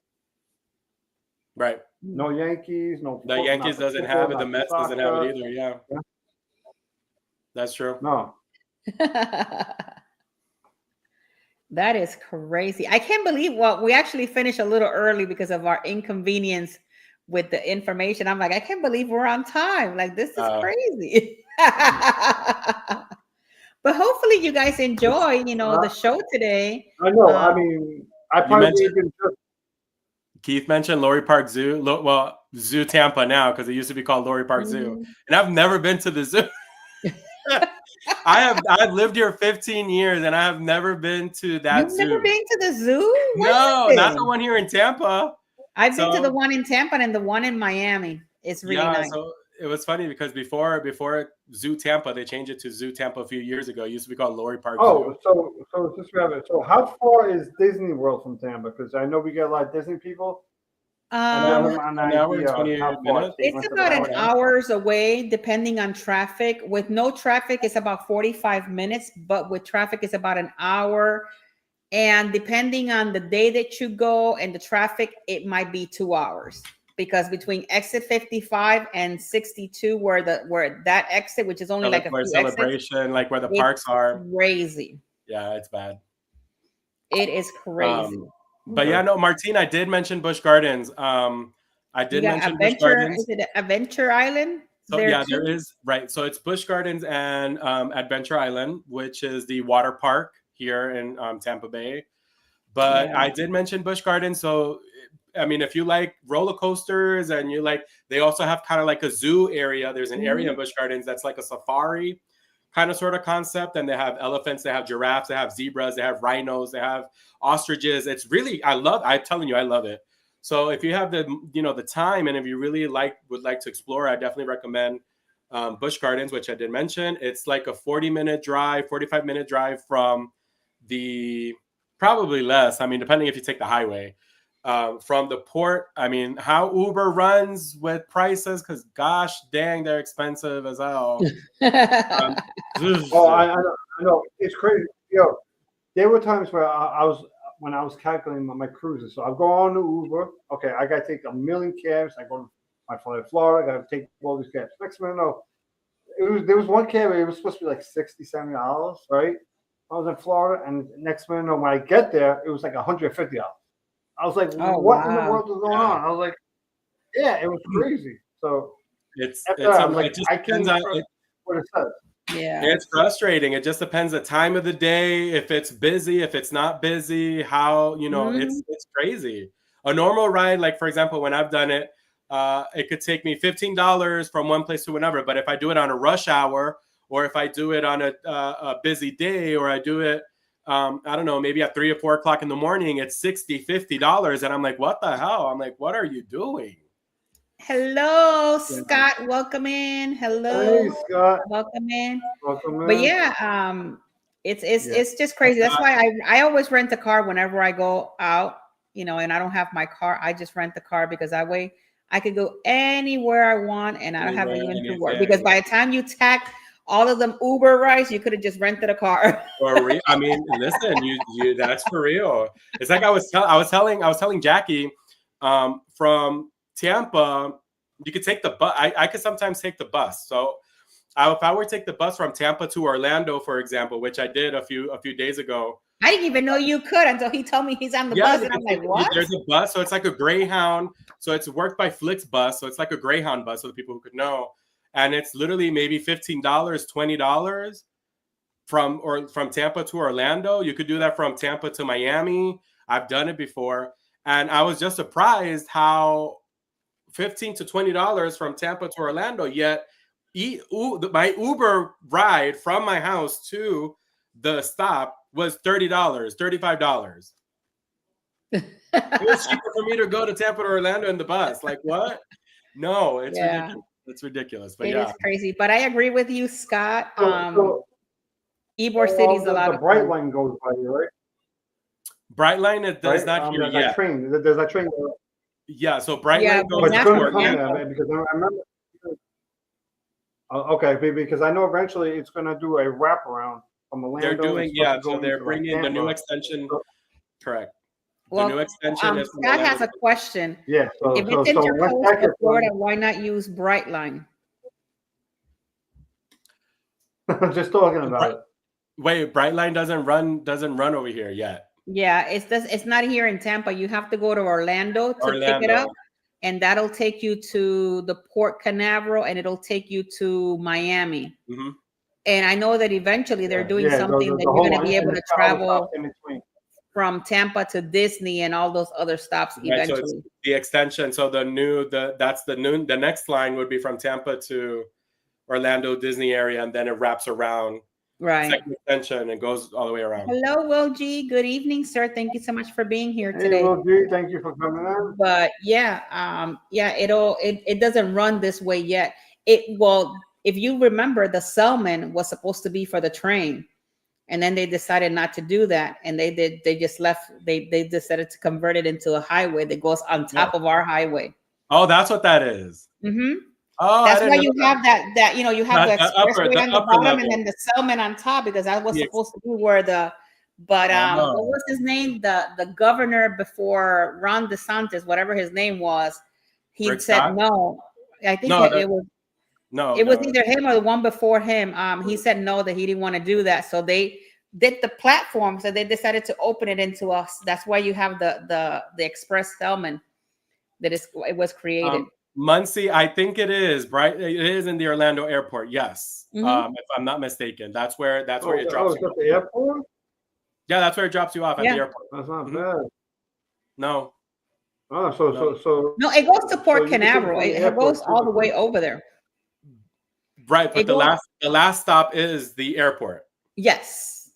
Right. No Yankees. No. The Yankees doesn't have it. The Mets doesn't have it either. Yeah. That's true. No. That is crazy. I can't believe we actually finished a little early because of our inconvenience with the information. I'm like, I can't believe we're on time. Like, this is crazy. But hopefully you guys enjoy, the show today. I know. I mean, I probably Keith mentioned Lowry Park Zoo. Zoo Tampa now, because it used to be called Lowry Park Zoo. And I've never been to the zoo. I've lived here 15 years and I have never been to that zoo. You've never been to the zoo? No, not the one here in Tampa. I've been to the one in Tampa and the one in Miami. It's really nice. So it was funny because before Zoo Tampa, they changed it to Zoo Tampa a few years ago. It used to be called Lowry Park Zoo. So just grab it. So how far is Disney World from Tampa? Because I know we get a lot of Disney people. An hour and 28 minutes. It's about an hour's away, depending on traffic. With no traffic, it's about 45 minutes, but with traffic, it's about an hour. And depending on the day that you go and the traffic, it might be 2 hours. Because between exit 55 and 62, where that exit, which is only like a few celebration, exits, like where the parks are, crazy. Yeah, it's bad. It is crazy. But yeah, no, Martine, I did mention Busch Gardens. I did mention Busch Gardens. Is it Adventure Island? So there is, right. So it's Busch Gardens and Adventure Island, which is the water park here in Tampa Bay. But I did mention Busch Gardens. So, I mean, if you like roller coasters and you like, they also have kind of like a zoo area. There's an area in Busch Gardens that's like a safari kind of sort of concept. And they have elephants, they have giraffes, they have zebras, they have rhinos, they have ostriches. It's really, I'm telling you, I love it. So if you have the time, and if you really would like to explore, I definitely recommend Busch Gardens, which I did mention. It's like a 45-minute drive from probably less. I mean, depending if you take the highway from the port. I mean, how Uber runs with prices, because gosh dang, they're expensive as hell. I know. It's crazy. Yo, there were times where when I was calculating my cruises. So I go on to Uber. Okay, I got to take a million cabs. I go to Florida. I got to take all these cabs. Next minute, no. There was one cab where it was supposed to be like $60, $70, right? I was in Florida, and next minute, no, when I get there, it was like $150. I was like, what in the world is going on? I was like, yeah, it was crazy. So it depends on what it says. Yeah, it's frustrating. It just depends the time of the day, if it's busy, if it's not busy, how, it's crazy. A normal ride, like for example, when I've done it, it could take me $15 from one place to another. But if I do it on a rush hour, or if I do it on a busy day, or I do it, I don't know, maybe at 3 or 4 o'clock in the morning, it's $60, $50. And I'm like, what the hell? I'm like, what are you doing? Hello, Scott. Welcome in. Hello, hey, Scott. Welcome in. Welcome in. But yeah, it's just crazy. That's why I always rent a car whenever I go out, and I don't have my car. I just rent the car, because that way I could go anywhere I want, and I don't have to even to work. Because by the time you tack all of them Uber rides, you could have just rented a car. I mean, listen, you that's for real. It's like I was telling Jackie, from Tampa, you could take the bus. I could sometimes take the bus. So if I were to take the bus from Tampa to Orlando, for example, which I did a few days ago. I didn't even know you could until he told me he's on the bus, and I'm like, what? There's a bus, so it's like a Greyhound. So it's worked by Flixbus, so it's like a Greyhound bus, so the people who could know. And it's literally maybe $15, $20 from Tampa to Orlando. You could do that from Tampa to Miami. I've done it before, and I was just surprised how $15 to $20 from Tampa to Orlando. Yet my Uber ride from my house to the stop was $30, $35. It was cheaper for me to go to Tampa to Orlando in the bus. Like, what? No, it's ridiculous. It's ridiculous. But it is crazy. But I agree with you, Scott. Ybor City is a lot of Bright Line goes by you, right? Brightline is not here yet. There's that train. Yeah, so Brightline goes to because I remember. Okay, because I know eventually it's going to do a wraparound from Orlando. They're doing, so they're bringing the new extension. Correct. Well, the new extension Scott has a question. Yeah. So, if it's intercoastal to Florida, why not use Brightline? I'm just talking about it. Wait, Brightline doesn't run over here yet. Yeah, it's not here in Tampa. You have to go to Orlando to pick it up, and that'll take you to the Port Canaveral, and it'll take you to Miami. Mm-hmm. And I know that eventually they're doing something that you're going to be able to travel from Tampa to Disney and all those other stops eventually. So the extension. So the next line would be from Tampa to Orlando Disney area, and then it wraps around. Right. Second extension and goes all the way around. Hello, Will G. Good evening, sir. Thank you so much for being here today. Hey, Will G. Thank you for coming in. But it doesn't run this way yet. If you remember, the Selman was supposed to be for the train, and then they decided not to do that, and they decided to convert it into a highway that goes on top of our highway. Oh, that's what that is. Mm-hmm. Oh, that's why you have that you have the expressway on the bottom level, and then the Selman on top, because that was supposed to be where what was his name? The governor before Ron DeSantis, whatever his name was, he said no. I think it was either him or the one before him. He said no, that he didn't want to do that. So they did the platform, so they decided to open it into us. That's why you have the express Selman. that it was created. Muncie, I think it is, right? It is in the Orlando airport. Yes, if I'm not mistaken, that's where it drops you off. At the airport? Yeah, that's where it drops you off at the airport. That's not bad. No. Oh, so no, it goes to Port Canaveral. It goes all the way over there. Right, but the last stop is the airport. Yes.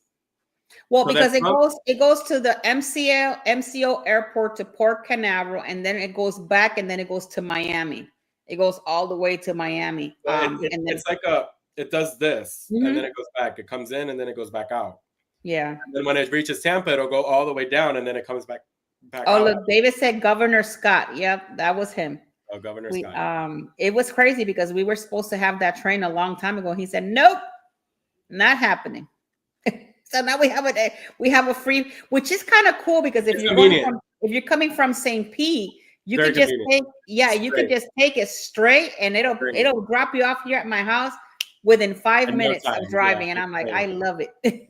Well, so because it goes to the MCO airport to Port Canaveral, and then it goes back, and then it goes to Miami. It goes all the way to Miami. It's like it does this, and then it goes back. It comes in, and then it goes back out. Yeah. And then when it reaches Tampa, it'll go all the way down, and then it comes back out. Look, David said Governor Scott. Yep, that was him. Oh, Governor Scott. It was crazy because we were supposed to have that train a long time ago. He said, nope, not happening. So now we have a free, which is kind of cool because if you're coming from St. Pete, you could just could just take it straight, and it'll drop you off here at my house within 5 minutes of driving. And I'm like, I love it.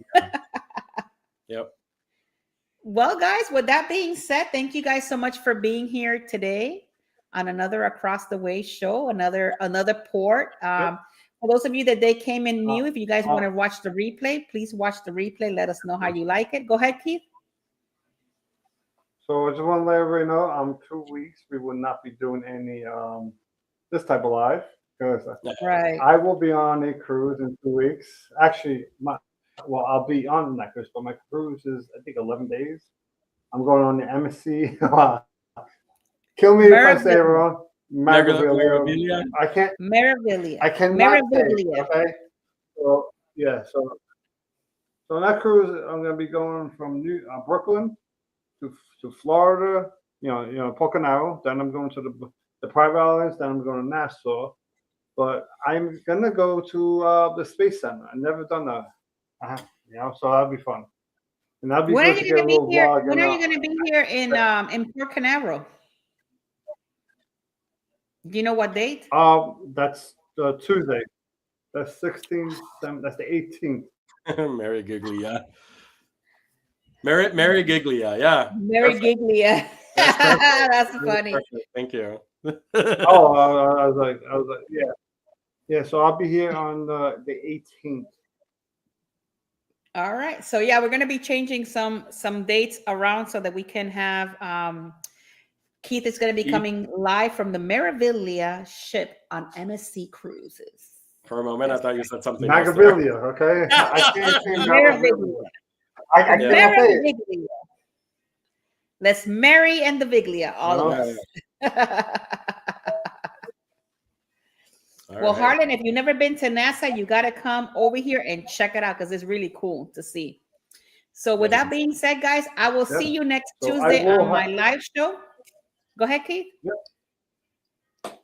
Yep. Well, guys, with that being said, thank you guys so much for being here today on another Across the Way show, another port. For those of you that they came in new, if you guys want to watch the replay, please watch the replay. Let us know how you like it. Go ahead, Keith. So I just want to let everybody know, 2 weeks we will not be doing any this type of live because I will be on a cruise in 2 weeks. Actually, I'll be on that cruise, but my cruise is I think 11 days. I'm going on the MSC. Kill me if I say it wrong. Meraviglia. I can't. Meraviglia. I cannot say, okay. So yeah. So on that cruise, I'm gonna be going from Brooklyn to Florida. You know, Port Canaveral. Then I'm going to the private islands. Then I'm going to Nassau. But I'm gonna go to the Space Center. I've never done that. So that'll be fun. And that'll be when are you gonna be here? When are you gonna be here in Port Canaveral? Do you know what date? That's Tuesday. That's 16th. That's the 18th. Mary Giglia. Mary Giglia. Yeah. Mary Giglia. That's funny. Perfect. Thank you. I was like, yeah. So I'll be here on the 18th. All right. So yeah, we're gonna be changing some dates around so that we can have Keith is going to be coming live from the Meraviglia ship on MSC Cruises. For a moment, I thought you said something Meraviglia, okay? I can't say Meraviglia. I can't say it. Let's marry and the Viglia, all of us. Well, Harlan, if you've never been to NASA, you got to come over here and check it out because it's really cool to see. So with that being said, guys, I will see you next Tuesday on my live show. Go ahead, Keith. Yep.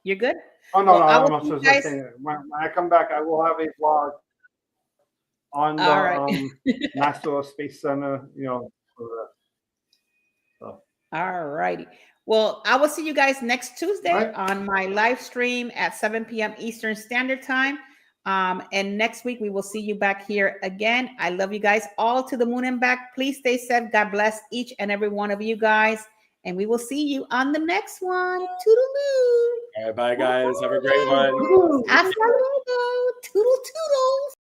You're good? Oh, no, I'm just saying. When I come back, I will have a vlog on the Nassau Space Center, All righty. Well, I will see you guys next Tuesday on my live stream at 7 p.m. Eastern Standard Time. And next week, we will see you back here again. I love you guys all to the moon and back. Please stay safe. God bless each and every one of you guys. And we will see you on the next one. Toodaloo. All right, bye, guys. Have a great one. Hasta luego. Toodle toodles.